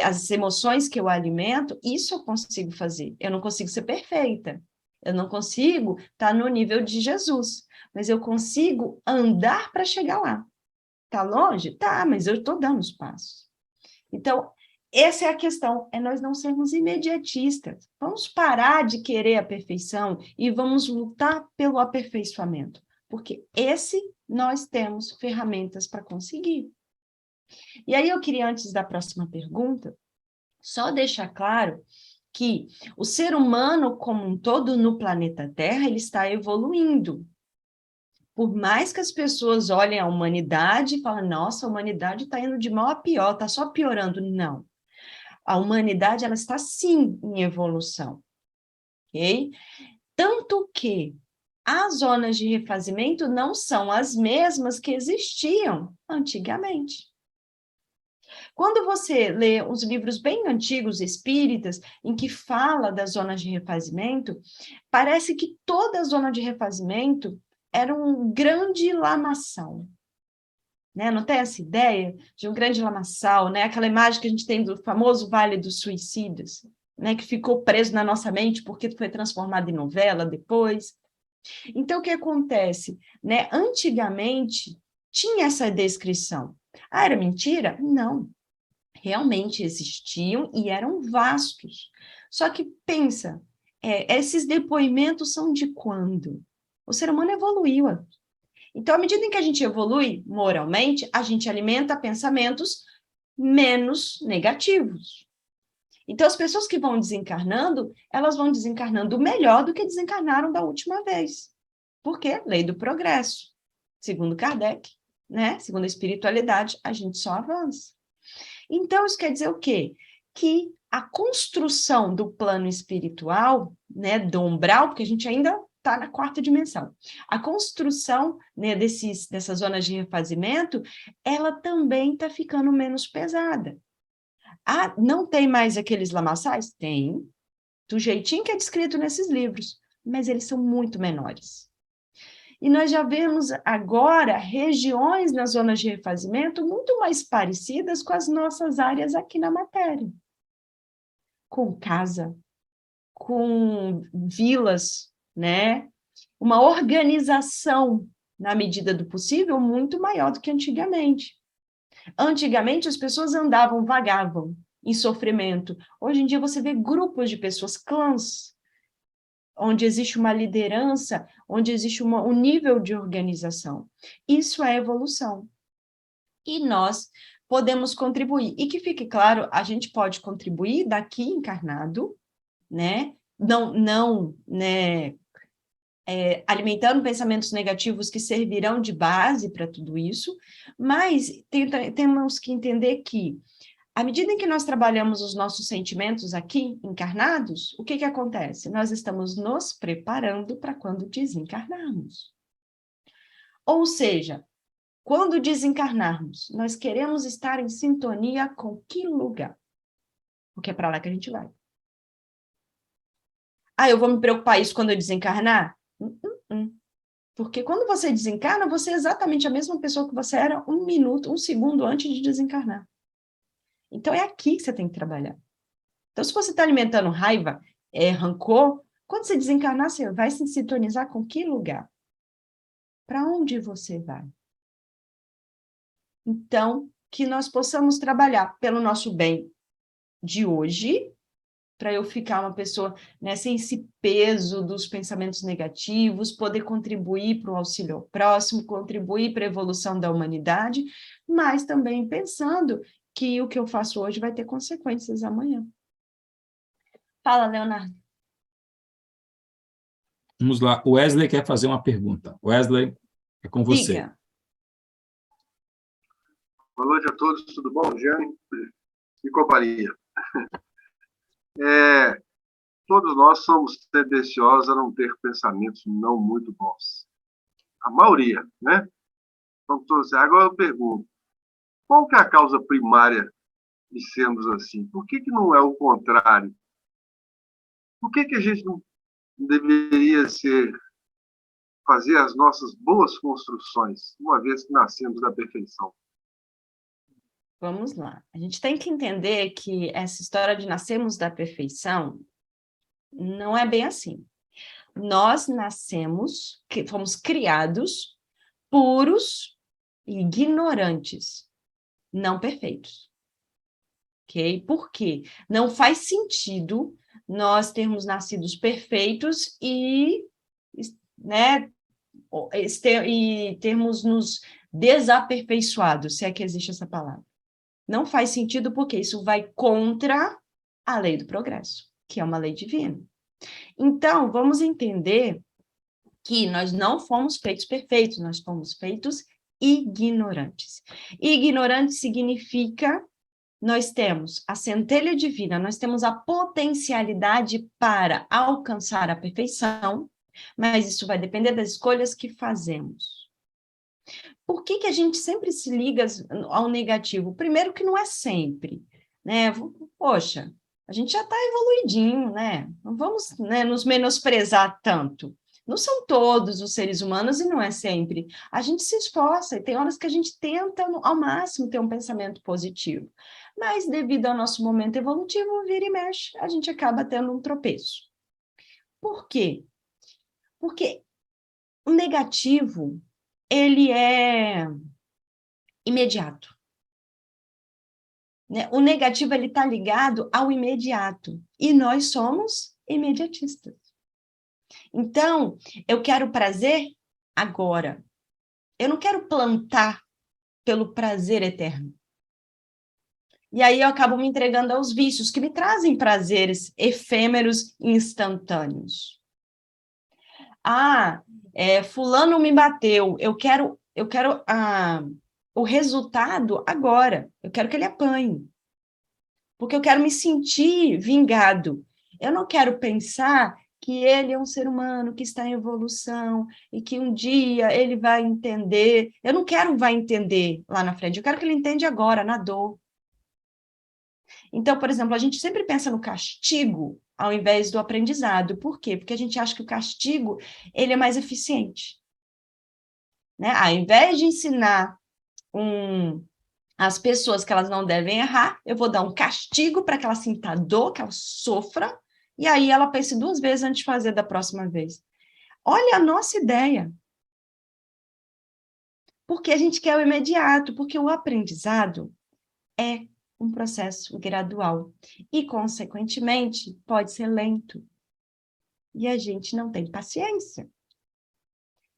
as emoções que eu alimento, isso eu consigo fazer. Eu não consigo ser perfeita. Eu não consigo estar no nível de Jesus. Mas eu consigo andar para chegar lá. Está longe? Tá, mas eu estou dando os passos. Então, essa é a questão, é nós não sermos imediatistas. Vamos parar de querer a perfeição e vamos lutar pelo aperfeiçoamento, porque esse nós temos ferramentas para conseguir. E aí eu queria, antes da próxima pergunta, só deixar claro que o ser humano como um todo no planeta Terra, ele está evoluindo. Por mais que as pessoas olhem a humanidade e falem, nossa, a humanidade está indo de mal a pior, está só piorando. Não. A humanidade, ela está sim em evolução, ok? Tanto que as zonas de refazimento não são as mesmas que existiam antigamente. Quando você lê os livros bem antigos, espíritas, em que fala das zonas de refazimento, parece que toda a zona de refazimento era um grande lamaçal. Né? Não tem essa ideia de um grande lamaçal, né? Aquela imagem que a gente tem do famoso Vale dos Suicidas, né? Que ficou preso na nossa mente porque foi transformado em novela depois. Então, o que acontece? Né? Antigamente, tinha essa descrição. Ah, era mentira? Não. Realmente existiam e eram vastos. Só que, pensa, esses depoimentos são de quando? O ser humano evoluiu. Então, à medida em que a gente evolui moralmente, a gente alimenta pensamentos menos negativos. Então, as pessoas que vão desencarnando, elas vão desencarnando melhor do que desencarnaram da última vez. Por quê? Lei do progresso. Segundo Kardec, né? Segundo a espiritualidade, a gente só avança. Então, isso quer dizer o quê? Que a construção do plano espiritual, né, do umbral, porque a gente ainda está na 4ª dimensão. A construção, né, dessas zonas de refazimento, ela também está ficando menos pesada. Ah, não tem mais aqueles lamaçais? Tem, do jeitinho que é descrito nesses livros, mas eles são muito menores. E nós já vemos agora regiões nas zonas de refazimento muito mais parecidas com as nossas áreas aqui na matéria. Com casa, com vilas, né? Uma organização, na medida do possível, muito maior do que antigamente. Antigamente, as pessoas andavam, vagavam em sofrimento. Hoje em dia, você vê grupos de pessoas, clãs, onde existe uma liderança, onde existe um nível de organização. Isso é evolução. E nós podemos contribuir. E que fique claro, a gente pode contribuir daqui encarnado, né? Não, né? Alimentando pensamentos negativos que servirão de base para tudo isso, mas temos que entender que, à medida em que nós trabalhamos os nossos sentimentos aqui, encarnados, o que acontece? Nós estamos nos preparando para quando desencarnarmos. Ou seja, quando desencarnarmos, nós queremos estar em sintonia com que lugar? Porque é para lá que a gente vai. Eu vou me preocupar isso quando eu desencarnar? Porque quando você desencarna, você é exatamente a mesma pessoa que você era 1 minuto, 1 segundo antes de desencarnar. Então, é aqui que você tem que trabalhar. Então, se você está alimentando raiva, rancor, quando você desencarnar, você vai se sintonizar com que lugar? Para onde você vai? Então, que nós possamos trabalhar pelo nosso bem de hoje, para eu ficar uma pessoa, né, sem esse peso dos pensamentos negativos, poder contribuir para o auxílio ao próximo, contribuir para a evolução da humanidade, mas também pensando que o que eu faço hoje vai ter consequências amanhã. Fala, Leonardo. Vamos lá, o Wesley quer fazer uma pergunta. Wesley, é com você. Diga. Boa noite a todos, tudo bom, Jane e companhia? Todos nós somos tendenciosos a não ter pensamentos não muito bons. A maioria, né? Então, agora eu pergunto, qual que é a causa primária de sermos assim? Por que não é o contrário? Por que a gente não deveria fazer as nossas boas construções, uma vez que nascemos da perfeição? Vamos lá. A gente tem que entender que essa história de nascermos da perfeição não é bem assim. Nós nascemos, fomos criados puros e ignorantes, não perfeitos. Ok? Por quê? Não faz sentido nós termos nascido perfeitos e, né, e termos nos desaperfeiçoado, se é que existe essa palavra. Não faz sentido porque isso vai contra a lei do progresso, que é uma lei divina. Então, vamos entender que nós não fomos feitos perfeitos, nós fomos feitos ignorantes. Ignorante significa nós temos a centelha divina, nós temos a potencialidade para alcançar a perfeição, mas isso vai depender das escolhas que fazemos. Por que a gente sempre se liga ao negativo? Primeiro que não é sempre, né? Poxa, a gente já está evoluidinho, né? Não vamos, né, nos menosprezar tanto. Não são todos os seres humanos e não é sempre. A gente se esforça e tem horas que a gente tenta ao máximo ter um pensamento positivo. Mas devido ao nosso momento evolutivo, vira e mexe, a gente acaba tendo um tropeço. Por quê? Porque o negativo, ele é imediato. Né? O negativo, ele está ligado ao imediato. E nós somos imediatistas. Então, eu quero prazer agora. Eu não quero plantar pelo prazer eterno. E aí eu acabo me entregando aos vícios, que me trazem prazeres efêmeros e instantâneos. Fulano me bateu, eu quero o resultado agora. Eu quero que ele apanhe. Porque eu quero me sentir vingado. Eu não quero pensar que ele é um ser humano que está em evolução e que um dia ele vai entender. Eu não quero vai entender lá na frente, eu quero que ele entenda agora, na dor. Então, por exemplo, a gente sempre pensa no castigo ao invés do aprendizado. Por quê? Porque a gente acha que o castigo ele é mais eficiente. né? Ao invés de ensinar as pessoas que elas não devem errar, eu vou dar um castigo para que ela sinta dor, que ela sofra, e aí ela pense 2 vezes antes de fazer da próxima vez. Olha a nossa ideia. Porque a gente quer o imediato, porque o aprendizado é um processo gradual e, consequentemente, pode ser lento. E a gente não tem paciência.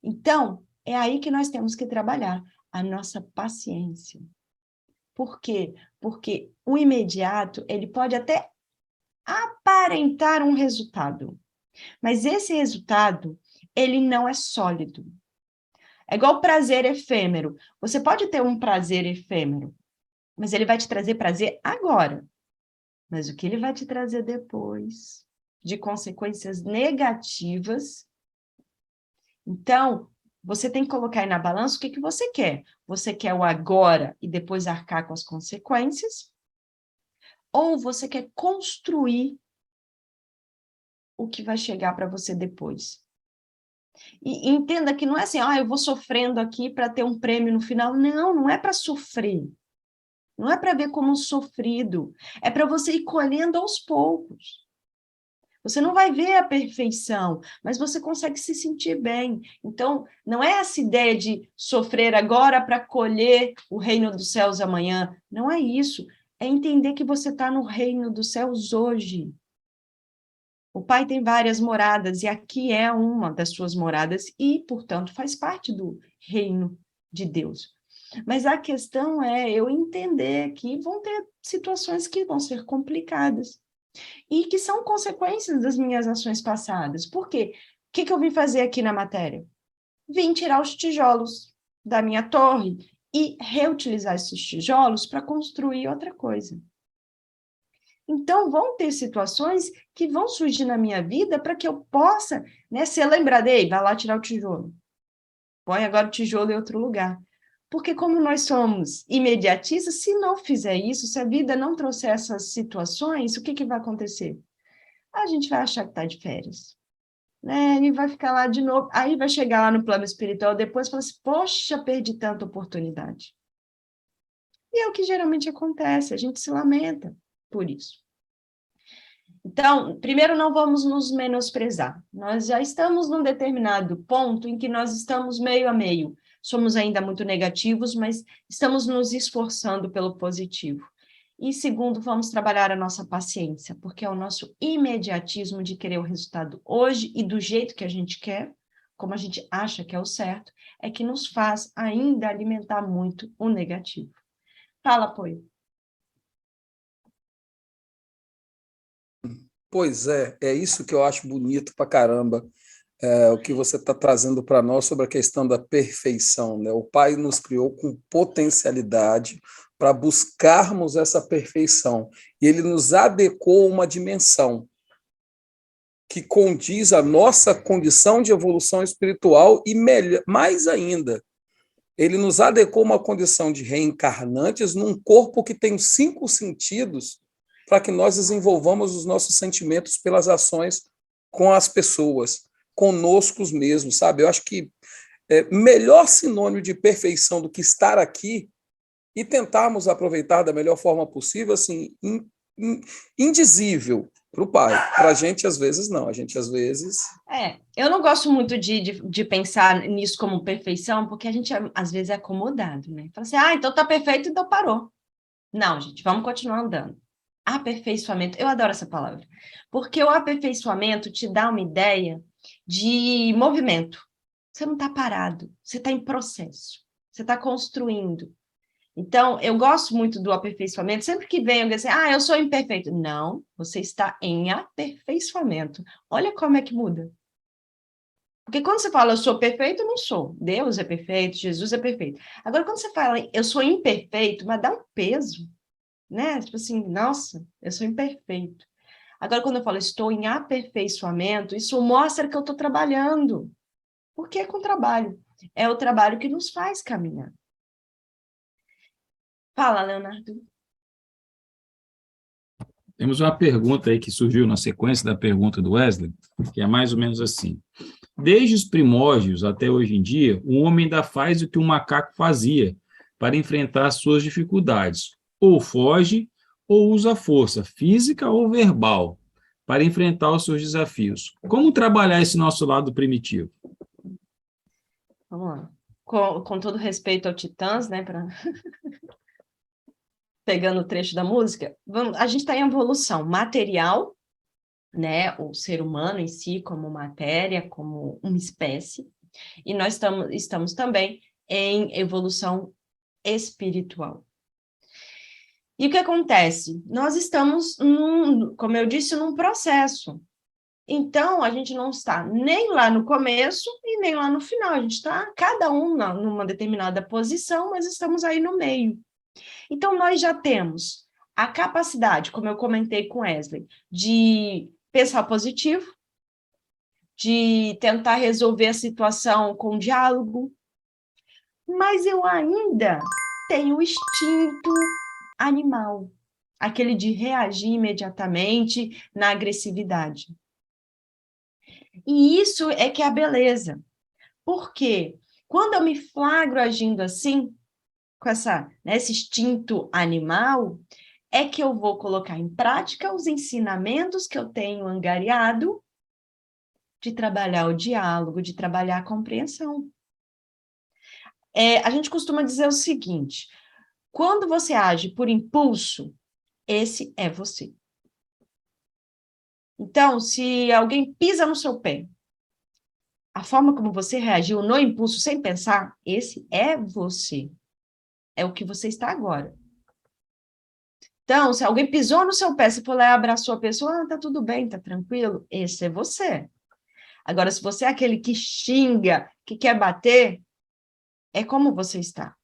Então, é aí que nós temos que trabalhar a nossa paciência. Por quê? Porque o imediato, ele pode até aparentar um resultado, mas esse resultado, ele não é sólido. É igual prazer efêmero. Você pode ter um prazer efêmero, mas ele vai te trazer prazer agora. Mas o que ele vai te trazer depois, de consequências negativas? Então, você tem que colocar aí na balança o que você quer. Você quer o agora e depois arcar com as consequências? Ou você quer construir o que vai chegar para você depois? E entenda que não é assim, eu vou sofrendo aqui para ter um prêmio no final. Não, não é para sofrer. Não é para ver como um sofrido. É para você ir colhendo aos poucos. Você não vai ver a perfeição, mas você consegue se sentir bem. Então, não é essa ideia de sofrer agora para colher o reino dos céus amanhã. Não é isso. É entender que você está no reino dos céus hoje. O Pai tem várias moradas, e aqui é uma das suas moradas, e, portanto, faz parte do reino de Deus. Mas a questão é eu entender que vão ter situações que vão ser complicadas, e que são consequências das minhas ações passadas. Por quê? O que eu vim fazer aqui na matéria? Vim tirar os tijolos da minha torre e reutilizar esses tijolos para construir outra coisa. Então, vão ter situações que vão surgir na minha vida para que eu possa, ser lembrada, ei, vai lá tirar o tijolo. Põe agora o tijolo em outro lugar. Porque como nós somos imediatistas, se não fizer isso, se a vida não trouxer essas situações, o que vai acontecer? A gente vai achar que está de férias, né? E vai ficar lá de novo. Aí vai chegar lá no plano espiritual depois e falar assim, poxa, perdi tanta oportunidade. E é o que geralmente acontece, a gente se lamenta por isso. Então, primeiro, não vamos nos menosprezar. Nós já estamos num determinado ponto em que nós estamos meio a meio. Somos ainda muito negativos, mas estamos nos esforçando pelo positivo. E segundo, vamos trabalhar a nossa paciência, porque é o nosso imediatismo de querer o resultado hoje e do jeito que a gente quer, como a gente acha que é o certo, é que nos faz ainda alimentar muito o negativo. Fala, Apoio. Pois é isso que eu acho bonito pra caramba, o que você está trazendo para nós sobre a questão da perfeição, né? O Pai nos criou com potencialidade para buscarmos essa perfeição, e Ele nos adequou uma dimensão que condiz a nossa condição de evolução espiritual e mais ainda, Ele nos adequou uma condição de reencarnantes num corpo que tem 5 sentidos para que nós desenvolvamos os nossos sentimentos pelas ações com as pessoas, conosco mesmos, sabe? Eu acho que melhor sinônimo de perfeição do que estar aqui e tentarmos aproveitar da melhor forma possível, assim, indizível para o Pai. Para a gente, às vezes, não. A gente, às vezes... Eu não gosto muito de pensar nisso como perfeição, porque a gente, às vezes, é acomodado, né? Fala assim, então tá perfeito, então parou. Não, gente, vamos continuar andando. Aperfeiçoamento, eu adoro essa palavra, porque o aperfeiçoamento te dá uma ideia de movimento. Você não está parado, você está em processo, você está construindo. Então, eu gosto muito do aperfeiçoamento. Sempre que vem alguém assim, eu sou imperfeito. Não, você está em aperfeiçoamento. Olha como é que muda. Porque quando você fala, eu sou perfeito, eu não sou. Deus é perfeito, Jesus é perfeito. Agora, quando você fala, eu sou imperfeito, mas dá um peso, né? Tipo assim, nossa, eu sou imperfeito. Agora, quando eu falo, estou em aperfeiçoamento, isso mostra que eu estou trabalhando. Porque é com trabalho. É o trabalho que nos faz caminhar. Fala, Leonardo. Temos uma pergunta aí que surgiu na sequência da pergunta do Wesley, que é mais ou menos assim. Desde os primórdios até hoje em dia, o homem ainda faz o que o macaco fazia para enfrentar suas dificuldades. Ou foge, ou usa força física ou verbal para enfrentar os seus desafios. Como trabalhar esse nosso lado primitivo? Vamos lá. Com todo respeito ao Titãs, né, pegando o trecho da música, a gente está em evolução material, né, o ser humano em si como matéria, como uma espécie, e nós estamos também em evolução espiritual. E o que acontece? Nós estamos, como eu disse, num processo. Então, a gente não está nem lá no começo e nem lá no final. A gente está, cada um numa determinada posição, mas estamos aí no meio. Então, nós já temos a capacidade, como eu comentei com Wesley, de pensar positivo, de tentar resolver a situação com diálogo, mas eu ainda tenho o instinto animal, aquele de reagir imediatamente na agressividade. E isso é que é a beleza. Porque quando eu me flagro agindo assim, com esse instinto animal, é que eu vou colocar em prática os ensinamentos que eu tenho angariado de trabalhar o diálogo, de trabalhar a compreensão. A gente costuma dizer o seguinte: quando você age por impulso, esse é você. Então, se alguém pisa no seu pé, a forma como você reagiu no impulso sem pensar, esse é você. É o que você está agora. Então, se alguém pisou no seu pé, você for lá e abraçou a pessoa, tá tudo bem, tá tranquilo, esse é você. Agora, se você é aquele que xinga, que quer bater, é como você está.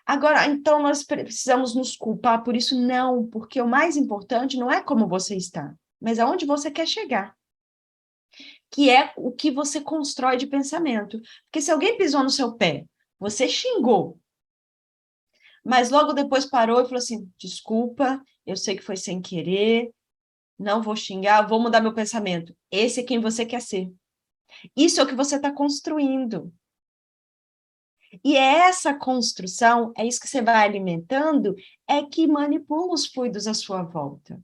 Agora, então, nós precisamos nos culpar por isso? Não, porque o mais importante não é como você está, mas aonde você quer chegar. Que é o que você constrói de pensamento. Porque se alguém pisou no seu pé, você xingou, mas logo depois parou e falou assim, desculpa, eu sei que foi sem querer, não vou xingar, vou mudar meu pensamento. Esse é quem você quer ser. Isso é o que você está construindo. E essa construção, é isso que você vai alimentando, é que manipula os fluidos à sua volta.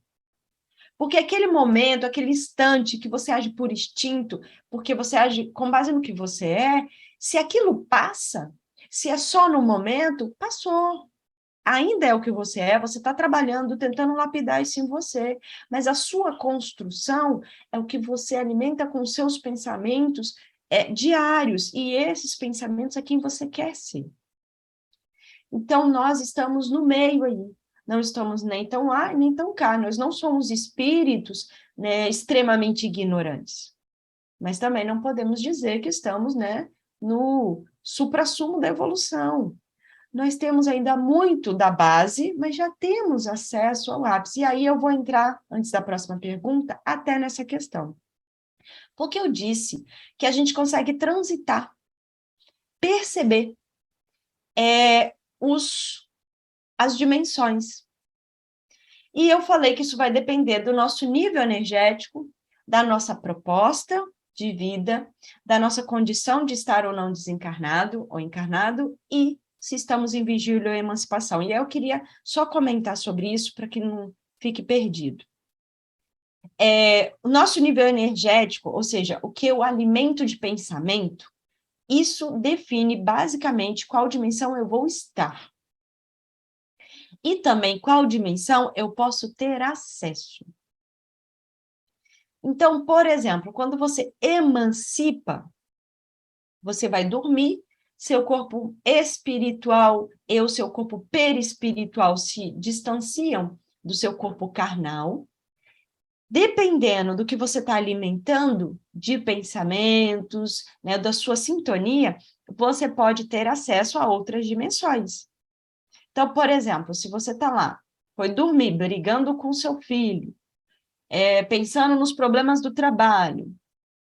Porque aquele momento, aquele instante que você age por instinto, porque você age com base no que você é, se aquilo passa, se é só no momento, passou. Ainda é o que você é, você está trabalhando, tentando lapidar isso em você, mas a sua construção é o que você alimenta com os seus pensamentos diários, e esses pensamentos é quem você quer ser. Então, nós estamos no meio aí, não estamos nem tão lá, nem tão cá, nós não somos espíritos, né, extremamente ignorantes, mas também não podemos dizer que estamos, né, no suprassumo da evolução. Nós temos ainda muito da base, mas já temos acesso ao ápice. E aí eu vou entrar, antes da próxima pergunta, até nessa questão. Porque eu disse que a gente consegue transitar, perceber as dimensões. E eu falei que isso vai depender do nosso nível energético, da nossa proposta de vida, da nossa condição de estar ou não desencarnado ou encarnado, e se estamos em vigília ou emancipação. E eu queria só comentar sobre isso para que não fique perdido. O nosso nível energético, ou seja, o que eu alimento de pensamento, isso define basicamente qual dimensão eu vou estar. E também qual dimensão eu posso ter acesso. Então, por exemplo, quando você emancipa, você vai dormir, seu corpo espiritual e o seu corpo perispiritual se distanciam do seu corpo carnal. Dependendo do que você está alimentando de pensamentos, né, da sua sintonia, você pode ter acesso a outras dimensões. Então, por exemplo, se você está lá, foi dormir, brigando com seu filho, pensando nos problemas do trabalho,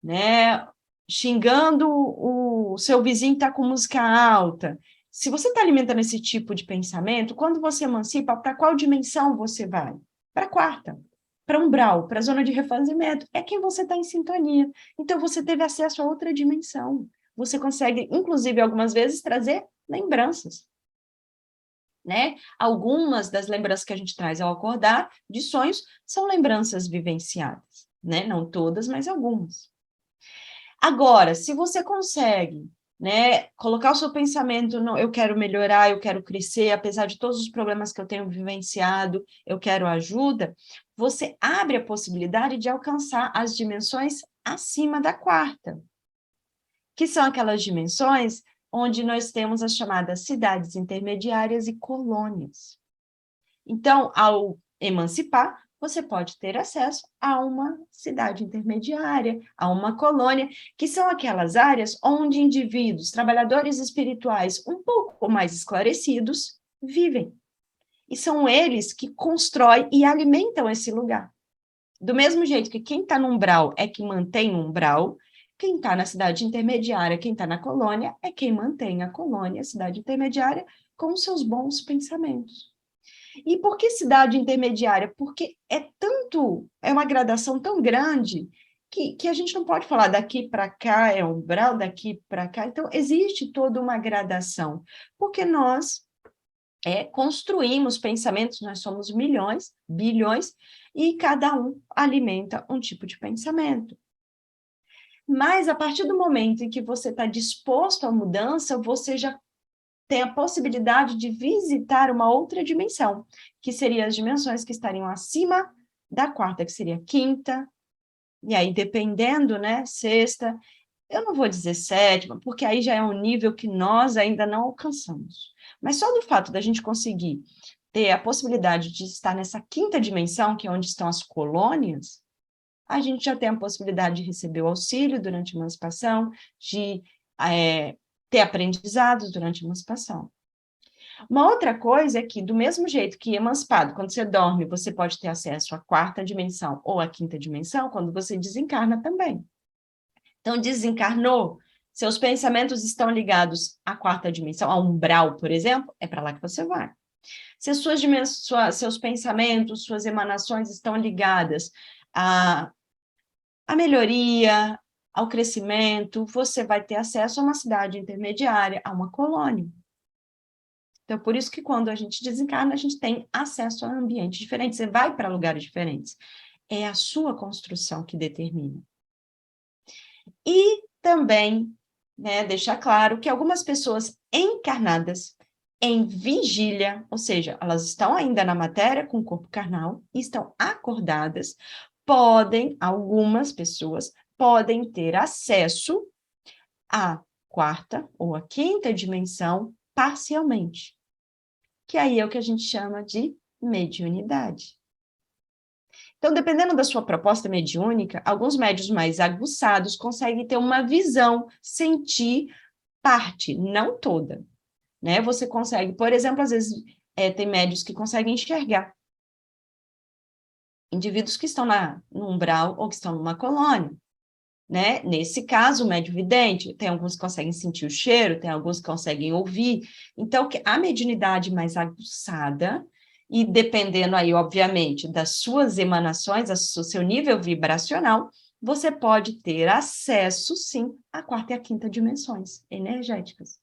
né, xingando o seu vizinho que está com música alta. Se você está alimentando esse tipo de pensamento, quando você emancipa, para qual dimensão você vai? Para a quarta. para umbral, para a zona de refazimento, é quem você está em sintonia. Então, você teve acesso a outra dimensão. Você consegue, inclusive, algumas vezes, trazer lembranças. Né? Algumas das lembranças que a gente traz ao acordar de sonhos são lembranças vivenciadas, né? Não todas, mas algumas. Agora, se você consegue, né, colocar o seu pensamento no eu quero melhorar, eu quero crescer, apesar de todos os problemas que eu tenho vivenciado, eu quero ajuda, você abre a possibilidade de alcançar as dimensões acima da quarta, que são aquelas dimensões onde nós temos as chamadas cidades intermediárias e colônias. Então, ao emancipar, você pode ter acesso a uma cidade intermediária, a uma colônia, que são aquelas áreas onde indivíduos, trabalhadores espirituais um pouco mais esclarecidos, vivem. E são eles que constroem e alimentam esse lugar. Do mesmo jeito que quem está no umbral é que mantém o umbral, quem está na cidade intermediária, quem está na colônia, é quem mantém a colônia, a cidade intermediária, com os seus bons pensamentos. E por que cidade intermediária? Porque é uma gradação tão grande que a gente não pode falar daqui para cá é umbral, daqui para cá. Então, existe toda uma gradação, porque nós construímos pensamentos, nós somos milhões, bilhões, e cada um alimenta um tipo de pensamento. Mas, a partir do momento em que você está disposto à mudança, você já tem a possibilidade de visitar uma outra dimensão, que seriam as dimensões que estariam acima da quarta, que seria quinta, e aí dependendo, né, sexta, eu não vou dizer sétima, porque aí já é um nível que nós ainda não alcançamos. Mas só do fato da gente conseguir ter a possibilidade de estar nessa quinta dimensão, que é onde estão as colônias, a gente já tem a possibilidade de receber o auxílio durante a emancipação, de ter aprendizados durante a emancipação. Uma outra coisa é que, do mesmo jeito que emancipado, quando você dorme, você pode ter acesso à quarta dimensão ou à quinta dimensão, quando você desencarna também. Então, desencarnou, seus pensamentos estão ligados à quarta dimensão, ao umbral, por exemplo, é para lá que você vai. Se seus pensamentos, suas emanações estão ligadas à melhoria, ao crescimento, você vai ter acesso a uma cidade intermediária, a uma colônia. Então, por isso que quando a gente desencarna, a gente tem acesso a ambientes diferentes, você vai para lugares diferentes. É a sua construção que determina. E também, né, deixar claro que algumas pessoas encarnadas em vigília, ou seja, elas estão ainda na matéria com o corpo carnal, estão acordadas, algumas pessoas podem ter acesso à quarta ou à quinta dimensão parcialmente, que aí é o que a gente chama de mediunidade. Então, dependendo da sua proposta mediúnica, alguns médiuns mais aguçados conseguem ter uma visão, sentir parte, não toda, né? Você consegue, por exemplo, às vezes tem médiuns que conseguem enxergar indivíduos que estão no umbral ou que estão numa colônia, né? Nesse caso, o médium vidente, tem alguns que conseguem sentir o cheiro, tem alguns que conseguem ouvir. Então, a mediunidade mais aguçada, e dependendo aí, obviamente, das suas emanações, do seu nível vibracional, você pode ter acesso, sim, à quarta e à quinta dimensões energéticas.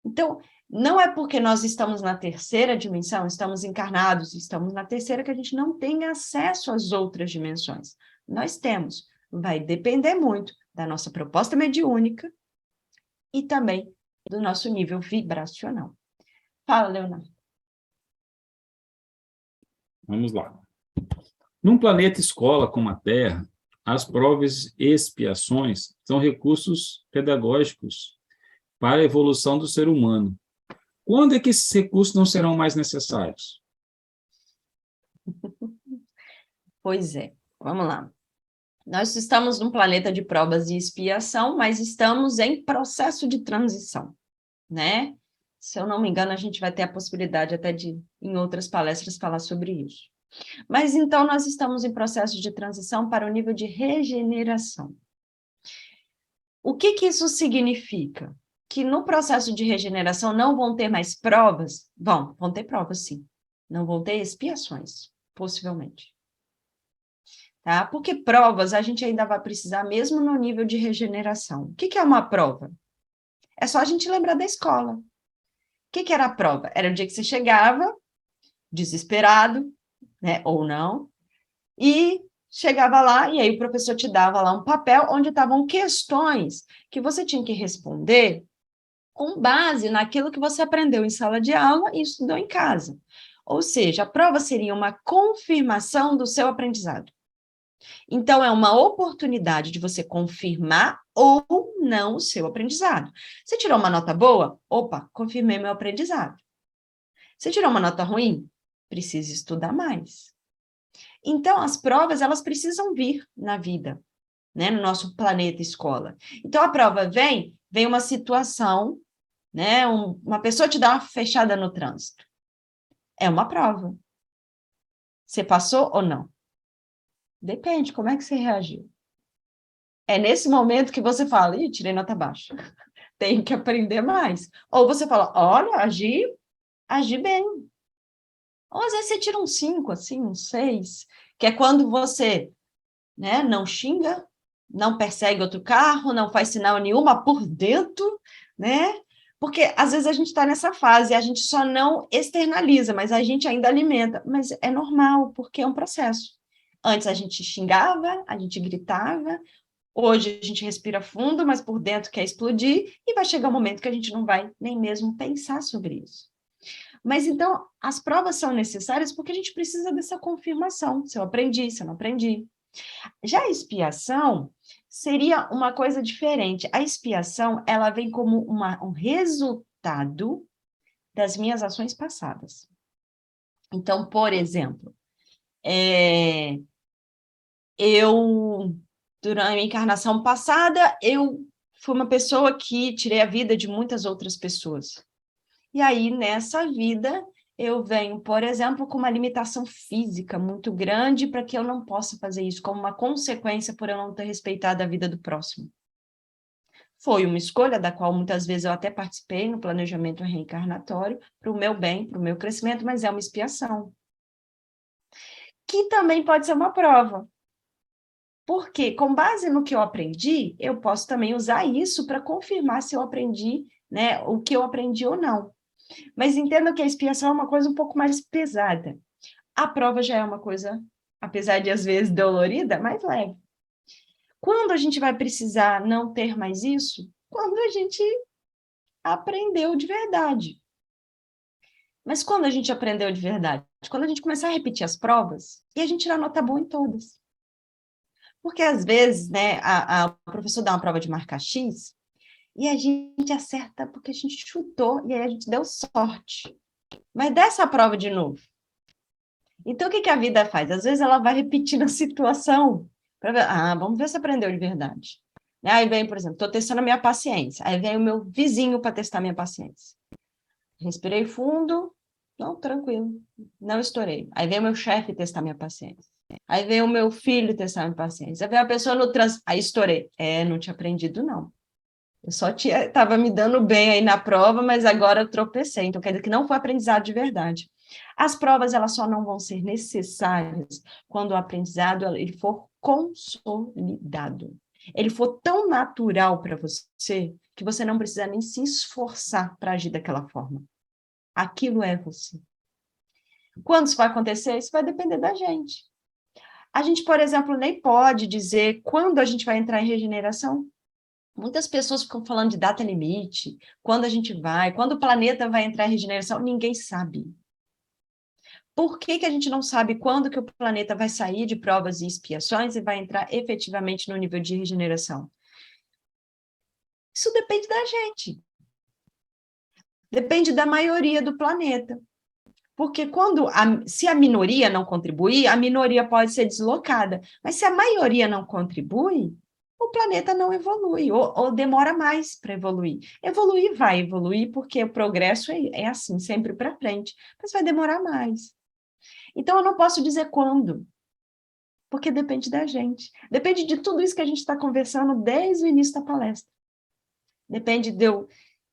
Então, não é porque nós estamos na terceira dimensão, estamos encarnados, estamos na terceira, que a gente não tem acesso às outras dimensões. Nós temos. Vai depender muito da nossa proposta mediúnica e também do nosso nível vibracional. Fala, Leonardo. Vamos lá. Num planeta escola como a Terra, as provas e expiações são recursos pedagógicos para a evolução do ser humano. Quando é que esses recursos não serão mais necessários? Pois é, vamos lá. Nós estamos num planeta de provas e expiação, mas estamos em processo de transição, né? Se eu não me engano, a gente vai ter a possibilidade até de, em outras palestras, falar sobre isso. Mas, então, nós estamos em processo de transição para o nível de regeneração. O que isso significa? Que no processo de regeneração não vão ter mais provas? Vão ter provas, sim. Não vão ter expiações, possivelmente. tá? Porque provas a gente ainda vai precisar mesmo no nível de regeneração. O que é uma prova? É só a gente lembrar da escola. O que era a prova? Era o dia que você chegava, desesperado, né, ou não, e chegava lá, e aí o professor te dava lá um papel onde estavam questões que você tinha que responder com base naquilo que você aprendeu em sala de aula e estudou em casa. Ou seja, a prova seria uma confirmação do seu aprendizado. Então, é uma oportunidade de você confirmar ou não o seu aprendizado. Você tirou uma nota boa? Opa, confirmei meu aprendizado. Você tirou uma nota ruim? Precisa estudar mais. Então, as provas, elas precisam vir na vida, né, no nosso planeta escola. Então, a prova vem uma situação, né, uma pessoa te dá uma fechada no trânsito. É uma prova. Você passou ou não? Depende, como é que você reagiu? É nesse momento que você fala, ih, tirei nota baixa, tenho que aprender mais. Ou você fala, olha, agi bem. Ou às vezes você tira um 5, assim, um 6, que é quando você, né, não xinga, não persegue outro carro, não faz sinal nenhuma por dentro, né? Porque às vezes a gente está nessa fase, a gente só não externaliza, mas a gente ainda alimenta. Mas é normal, porque é um processo. Antes a gente xingava, a gente gritava, hoje a gente respira fundo, mas por dentro quer explodir, e vai chegar um momento que a gente não vai nem mesmo pensar sobre isso. Mas então, as provas são necessárias porque a gente precisa dessa confirmação, se eu aprendi, se eu não aprendi. Já a expiação seria uma coisa diferente. A expiação, ela vem como um resultado das minhas ações passadas. Então, por exemplo, durante a minha encarnação passada, eu fui uma pessoa que tirei a vida de muitas outras pessoas. E aí, nessa vida, eu venho, por exemplo, com uma limitação física muito grande para que eu não possa fazer isso, como uma consequência por eu não ter respeitado a vida do próximo. Foi uma escolha da qual muitas vezes eu até participei no planejamento reencarnatório, para o meu bem, para o meu crescimento, mas é uma expiação. Que também pode ser uma prova. Porque, com base no que eu aprendi, eu posso também usar isso para confirmar se eu aprendi, né, o que eu aprendi ou não. Mas entenda que a expiação é uma coisa um pouco mais pesada. A prova já é uma coisa, apesar de às vezes dolorida, mais leve. Quando a gente vai precisar não ter mais isso? Quando a gente aprendeu de verdade. Mas quando a gente aprendeu de verdade? Quando a gente começar a repetir as provas e a gente tirar nota boa em todas. Porque às vezes, né, o professor dá uma prova de marcar X e a gente acerta porque a gente chutou e aí a gente deu sorte. Mas dessa prova de novo. Então, o que a vida faz? Às vezes ela vai repetindo a situação. Pra ver, vamos ver se aprendeu de verdade. Aí vem, por exemplo, estou testando a minha paciência. Aí vem o meu vizinho para testar a minha paciência. Respirei fundo. Não, tranquilo. Não estourei. Aí vem o meu chefe testar minha paciência. Aí vem o meu filho testar minha paciência. Aí vem a pessoa no trânsito. Aí estourei. Não tinha aprendido, não. Eu só estava me dando bem aí na prova, mas agora eu tropecei. Então, quer dizer que não foi aprendizado de verdade. As provas, elas só não vão ser necessárias quando o aprendizado ele for consolidado. Ele for tão natural para você que você não precisa nem se esforçar para agir daquela forma. Aquilo é você. Quando isso vai acontecer? Isso vai depender da gente. A gente, por exemplo, nem pode dizer quando a gente vai entrar em regeneração. Muitas pessoas ficam falando de data limite, quando a gente vai, quando o planeta vai entrar em regeneração, ninguém sabe. Por que a gente não sabe quando que o planeta vai sair de provas e expiações e vai entrar efetivamente no nível de regeneração? Isso depende da gente. Depende da maioria do planeta. Porque se a minoria não contribuir, a minoria pode ser deslocada. Mas se a maioria não contribui, o planeta não evolui, ou demora mais para evoluir. Evoluir vai evoluir, porque o progresso é assim, sempre para frente, mas vai demorar mais. Então, eu não posso dizer quando, porque depende da gente. Depende de tudo isso que a gente está conversando desde o início da palestra. Depende de eu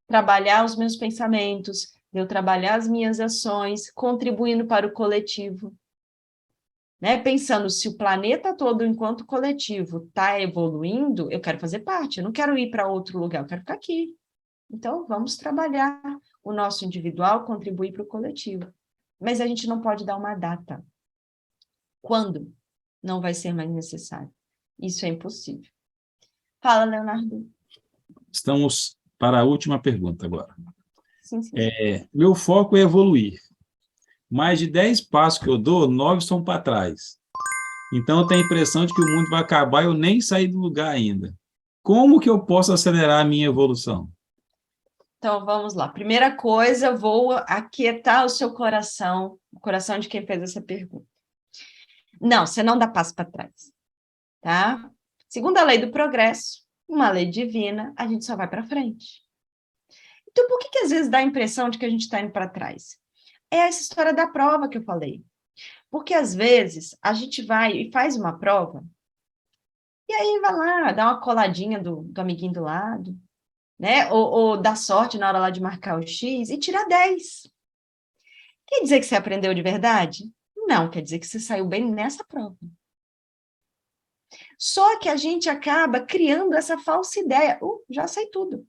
trabalhar os meus pensamentos, de eu trabalhar as minhas ações, contribuindo para o coletivo. né? Pensando se o planeta todo, enquanto coletivo, está evoluindo, eu quero fazer parte, eu não quero ir para outro lugar, eu quero ficar aqui. Então, vamos trabalhar o nosso individual, contribuir para o coletivo. Mas a gente não pode dar uma data. Quando não vai ser mais necessário? Isso é impossível. Fala, Leonardo. Estamos para a última pergunta agora. Sim, sim. Meu foco é evoluir. Mais de 10 passos que eu dou, 9 são para trás. Então, eu tenho a impressão de que o mundo vai acabar e eu nem saí do lugar ainda. Como que eu posso acelerar a minha evolução? Então, vamos lá. Primeira coisa, eu vou aquietar o seu coração, o coração de quem fez essa pergunta. Não, você não dá passo para trás, tá? Segundo a lei do progresso, uma lei divina, a gente só vai para frente. Então, por que às vezes dá a impressão de que a gente está indo para trás? É essa história da prova que eu falei. Porque às vezes a gente vai e faz uma prova, e aí vai lá, dá uma coladinha do amiguinho do lado, né? Ou dá sorte na hora lá de marcar o X e tira 10. Quer dizer que você aprendeu de verdade? Não, quer dizer que você saiu bem nessa prova. Só que a gente acaba criando essa falsa ideia. Já sei tudo.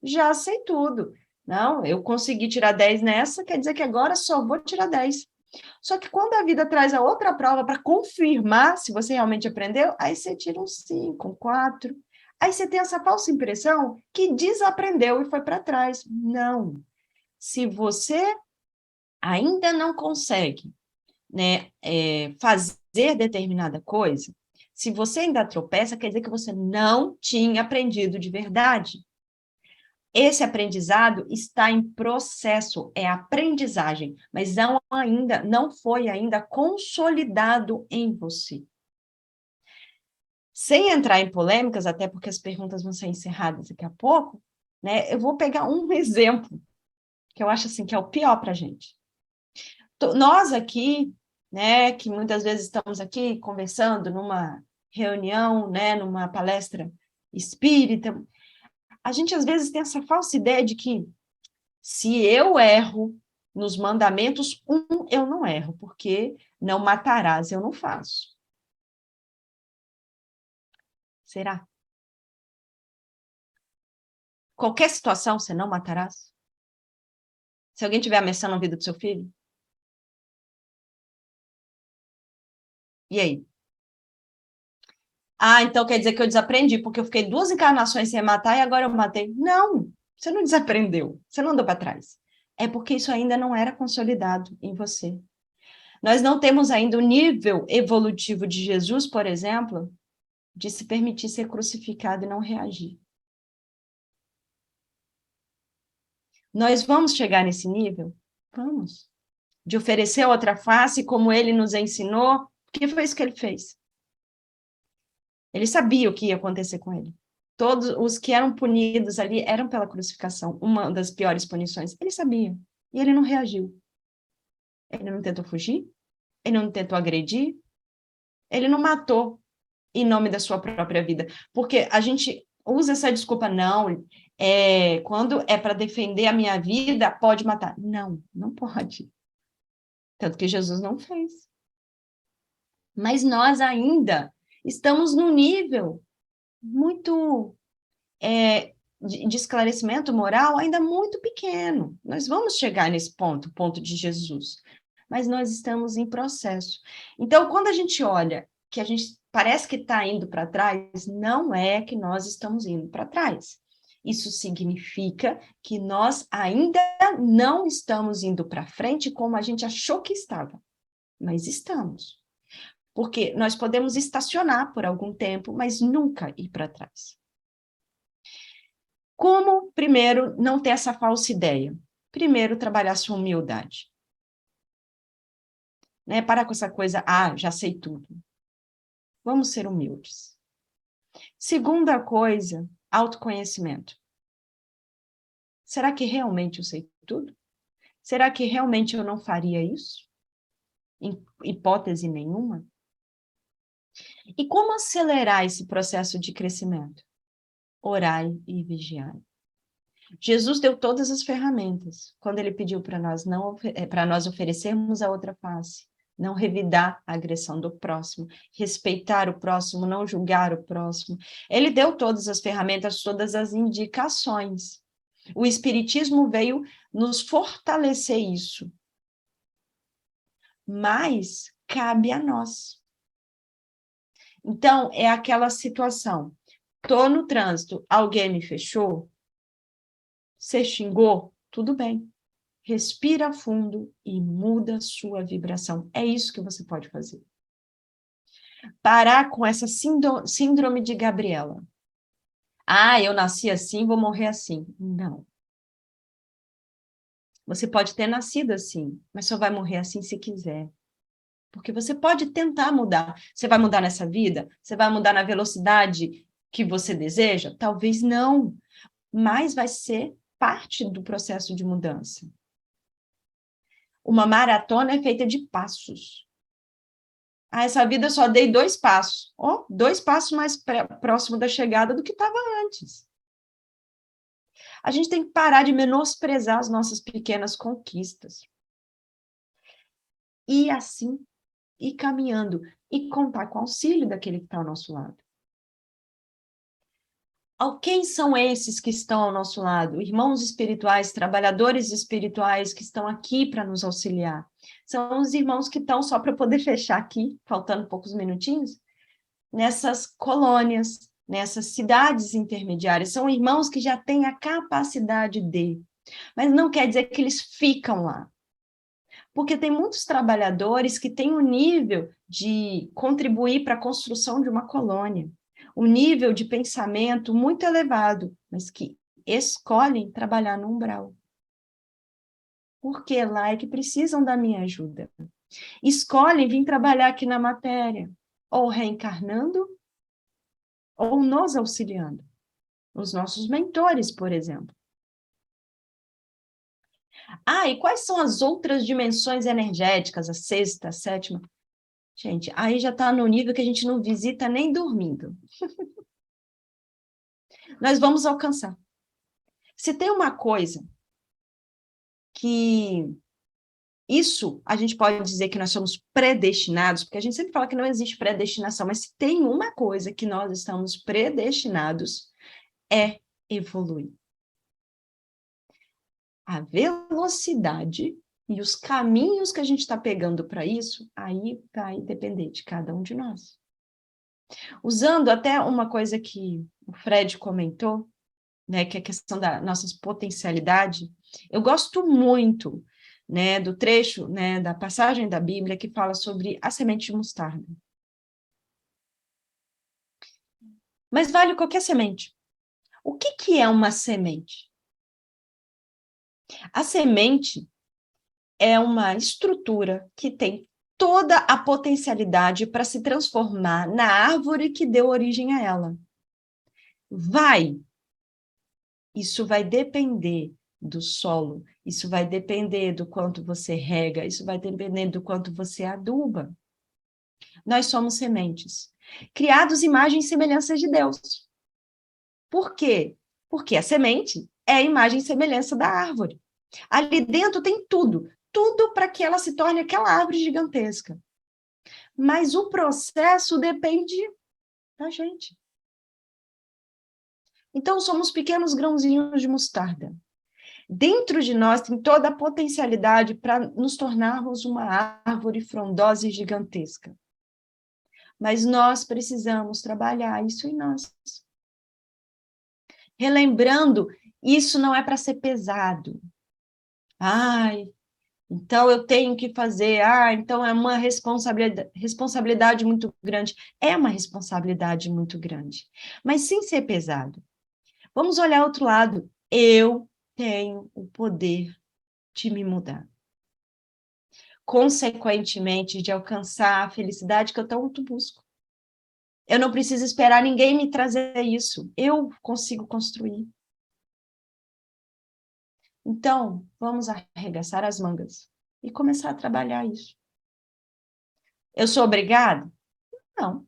Já sei tudo. Não, eu consegui tirar 10 nessa, quer dizer que agora só vou tirar 10. Só que quando a vida traz a outra prova para confirmar se você realmente aprendeu, aí você tira um 5, um 4. Aí você tem essa falsa impressão que desaprendeu e foi para trás. Não. Se você ainda não consegue, né, fazer determinada coisa, se você ainda tropeça, quer dizer que você não tinha aprendido de verdade. Esse aprendizado está em processo, é aprendizagem, mas não foi ainda consolidado em você. Sem entrar em polêmicas, até porque as perguntas vão ser encerradas daqui a pouco, né? Eu vou pegar um exemplo que eu acho assim que é o pior para a gente. Nós aqui, né, que muitas vezes estamos aqui conversando numa reunião, né, numa palestra espírita, a gente às vezes tem essa falsa ideia de que se eu erro nos mandamentos, eu não erro, porque não matarás, eu não faço. Será? Qualquer situação, você não matarás? Se alguém estiver ameaçando a vida do seu filho? E aí? Ah, então quer dizer que eu desaprendi, porque eu fiquei 2 encarnações sem matar e agora eu matei. Não, você não desaprendeu, você não andou para trás. É porque isso ainda não era consolidado em você. Nós não temos ainda o nível evolutivo de Jesus, por exemplo, de se permitir ser crucificado e não reagir. Nós vamos chegar nesse nível? Vamos. De oferecer outra face, como ele nos ensinou, que foi isso que ele fez. Ele sabia o que ia acontecer com ele. Todos os que eram punidos ali eram pela crucificação, uma das piores punições. Ele sabia, e ele não reagiu. Ele não tentou fugir, ele não tentou agredir, ele não matou em nome da sua própria vida. Porque a gente usa essa desculpa, não, quando é para defender a minha vida, pode matar. Não, não pode. Tanto que Jesus não fez. Mas nós ainda estamos num nível muito de esclarecimento moral ainda muito pequeno. Nós vamos chegar nesse ponto, ponto de Jesus. Mas nós estamos em processo. Então, quando a gente olha que a gente parece que está indo para trás, não é que nós estamos indo para trás. Isso significa que nós ainda não estamos indo para frente como a gente achou que estava, mas estamos. Porque nós podemos estacionar por algum tempo, mas nunca ir para trás. Como, primeiro, não ter essa falsa ideia? Primeiro, trabalhar sua humildade. Né? Parar com essa coisa, já sei tudo. Vamos ser humildes. Segunda coisa, autoconhecimento. Será que realmente eu sei tudo? Será que realmente eu não faria isso? Em hipótese nenhuma? E como acelerar esse processo de crescimento? Orai e vigiai. Jesus deu todas as ferramentas quando ele pediu para nós oferecermos a outra face, não revidar a agressão do próximo, respeitar o próximo, não julgar o próximo. Ele deu todas as ferramentas, todas as indicações. O Espiritismo veio nos fortalecer isso. Mas cabe a nós. Então, é aquela situação. Estou no trânsito, alguém me fechou, você xingou, tudo bem. Respira fundo e muda sua vibração. É isso que você pode fazer. Parar com essa síndrome de Gabriela. Ah, eu nasci assim, vou morrer assim. Não. Você pode ter nascido assim, mas só vai morrer assim se quiser. Porque você pode tentar mudar. Você vai mudar nessa vida? Você vai mudar na velocidade que você deseja? Talvez não. Mas vai ser parte do processo de mudança. Uma maratona é feita de passos. Ah, essa vida eu só dei 2 passos. 2 passos mais próximo da chegada do que estava antes. A gente tem que parar de menosprezar as nossas pequenas conquistas. E assim, ir caminhando e contar com o auxílio daquele que está ao nosso lado. Quem são esses que estão ao nosso lado? Irmãos espirituais, trabalhadores espirituais que estão aqui para nos auxiliar. São os irmãos que estão, só para poder fechar aqui, faltando poucos minutinhos, nessas colônias, nessas cidades intermediárias. São irmãos que já têm a capacidade de, mas não quer dizer que eles ficam lá. Porque tem muitos trabalhadores que têm um nível de contribuir para a construção de uma colônia, um nível de pensamento muito elevado, mas que escolhem trabalhar no umbral. Porque lá é que precisam da minha ajuda. Escolhem vir trabalhar aqui na matéria, ou reencarnando, ou nos auxiliando. Os nossos mentores, por exemplo. E quais são as outras dimensões energéticas, a 6ª, a 7ª? Gente, aí já está no nível que a gente não visita nem dormindo. Nós vamos alcançar. Se tem uma coisa que isso a gente pode dizer que nós somos predestinados, porque a gente sempre fala que não existe predestinação, mas se tem uma coisa que nós estamos predestinados, é evoluir. A velocidade e os caminhos que a gente está pegando para isso, aí vai depender de cada um de nós. Usando até uma coisa que o Fred comentou, né, que é a questão da nossa potencialidade, eu gosto muito, né, do trecho, né, da passagem da Bíblia que fala sobre a semente de mostarda. Mas vale qualquer semente. O que é uma semente? A semente é uma estrutura que tem toda a potencialidade para se transformar na árvore que deu origem a ela. Isso vai depender do solo, isso vai depender do quanto você rega, isso vai depender do quanto você aduba. Nós somos sementes, criados imagem e semelhança de Deus. Por quê? Porque a semente é a imagem e semelhança da árvore. Ali dentro tem tudo para que ela se torne aquela árvore gigantesca. Mas o processo depende da gente. Então, somos pequenos grãozinhos de mostarda. Dentro de nós tem toda a potencialidade para nos tornarmos uma árvore frondosa e gigantesca. Mas nós precisamos trabalhar isso em nós. Relembrando, isso não é para ser pesado. Então eu tenho que fazer, então é uma responsabilidade muito grande. É uma responsabilidade muito grande, mas sem ser pesado. Vamos olhar outro lado. Eu tenho o poder de me mudar. Consequentemente, de alcançar a felicidade que eu tanto busco. Eu não preciso esperar ninguém me trazer isso. Eu consigo construir. Então, vamos arregaçar as mangas e começar a trabalhar isso. Eu sou obrigada? Não.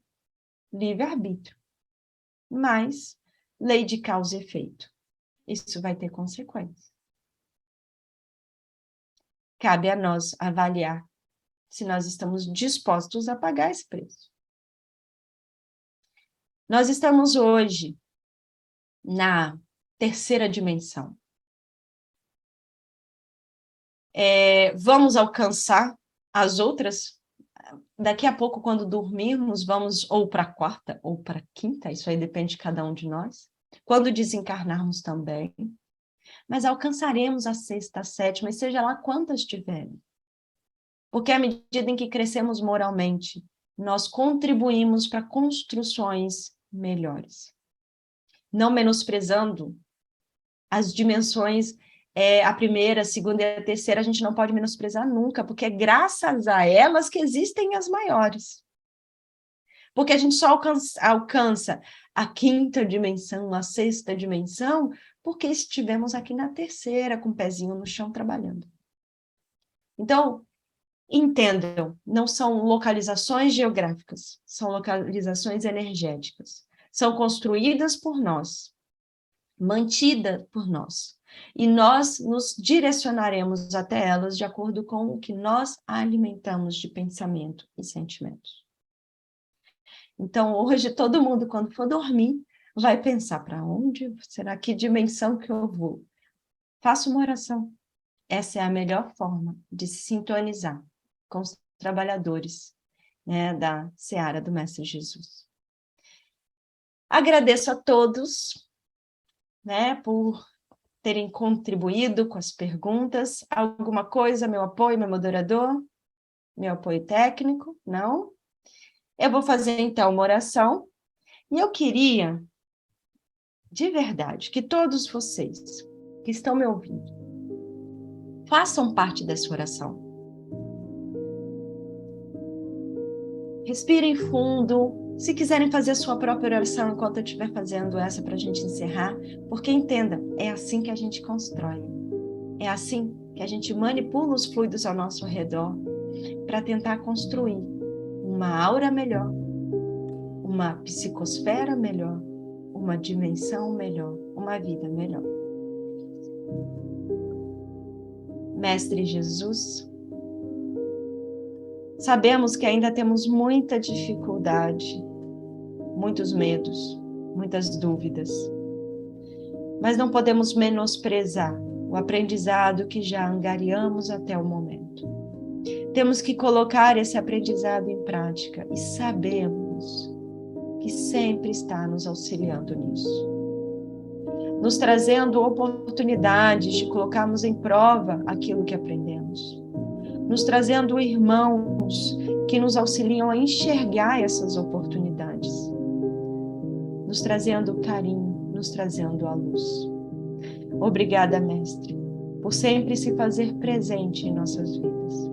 Livre-arbítrio. Mas, lei de causa e efeito. Isso vai ter consequências. Cabe a nós avaliar se nós estamos dispostos a pagar esse preço. Nós estamos hoje na terceira dimensão. Vamos alcançar as outras? Daqui a pouco, quando dormirmos, vamos ou para a quarta ou para a quinta, isso aí depende de cada um de nós. Quando desencarnarmos também. Mas alcançaremos a sexta, a sétima, e seja lá quantas tiverem. Porque à medida em que crescemos moralmente, nós contribuímos para construções melhores. Não menosprezando as dimensões, a primeira, a segunda e a terceira, a gente não pode menosprezar nunca, porque é graças a elas que existem as maiores. Porque a gente só alcança a quinta dimensão, a sexta dimensão, porque estivemos aqui na terceira, com o pezinho no chão, trabalhando. Então, entendam, não são localizações geográficas, são localizações energéticas. São construídas por nós, mantidas por nós. E nós nos direcionaremos até elas de acordo com o que nós alimentamos de pensamento e sentimentos. Então, hoje, todo mundo, quando for dormir, vai pensar, para onde? Será que dimensão que eu vou? Faça uma oração. Essa é a melhor forma de se sintonizar com os trabalhadores, né, da seara do Mestre Jesus. Agradeço a todos, né, por terem contribuído com as perguntas. Alguma coisa, meu apoio, meu moderador? Meu apoio técnico? Não? Eu vou fazer, então, uma oração. E eu queria, de verdade, que todos vocês que estão me ouvindo, façam parte dessa oração. Respirem fundo. Se quiserem fazer a sua própria oração enquanto eu estiver fazendo essa para a gente encerrar, porque entenda, é assim que a gente constrói. É assim que a gente manipula os fluidos ao nosso redor para tentar construir uma aura melhor, uma psicosfera melhor, uma dimensão melhor, uma vida melhor. Mestre Jesus, sabemos que ainda temos muita dificuldade, muitos medos, muitas dúvidas, mas não podemos menosprezar o aprendizado que já angariamos até o momento. Temos que colocar esse aprendizado em prática e sabemos que sempre está nos auxiliando nisso, nos trazendo oportunidades de colocarmos em prova aquilo que aprendemos, nos trazendo irmãos que nos auxiliam a enxergar essas oportunidades, nos trazendo carinho, nos trazendo a luz. Obrigada, Mestre, por sempre se fazer presente em nossas vidas,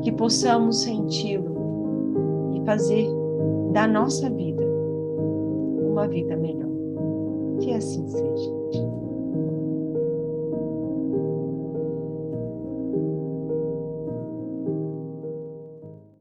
que possamos senti-lo e fazer da nossa vida uma vida melhor. Que assim seja.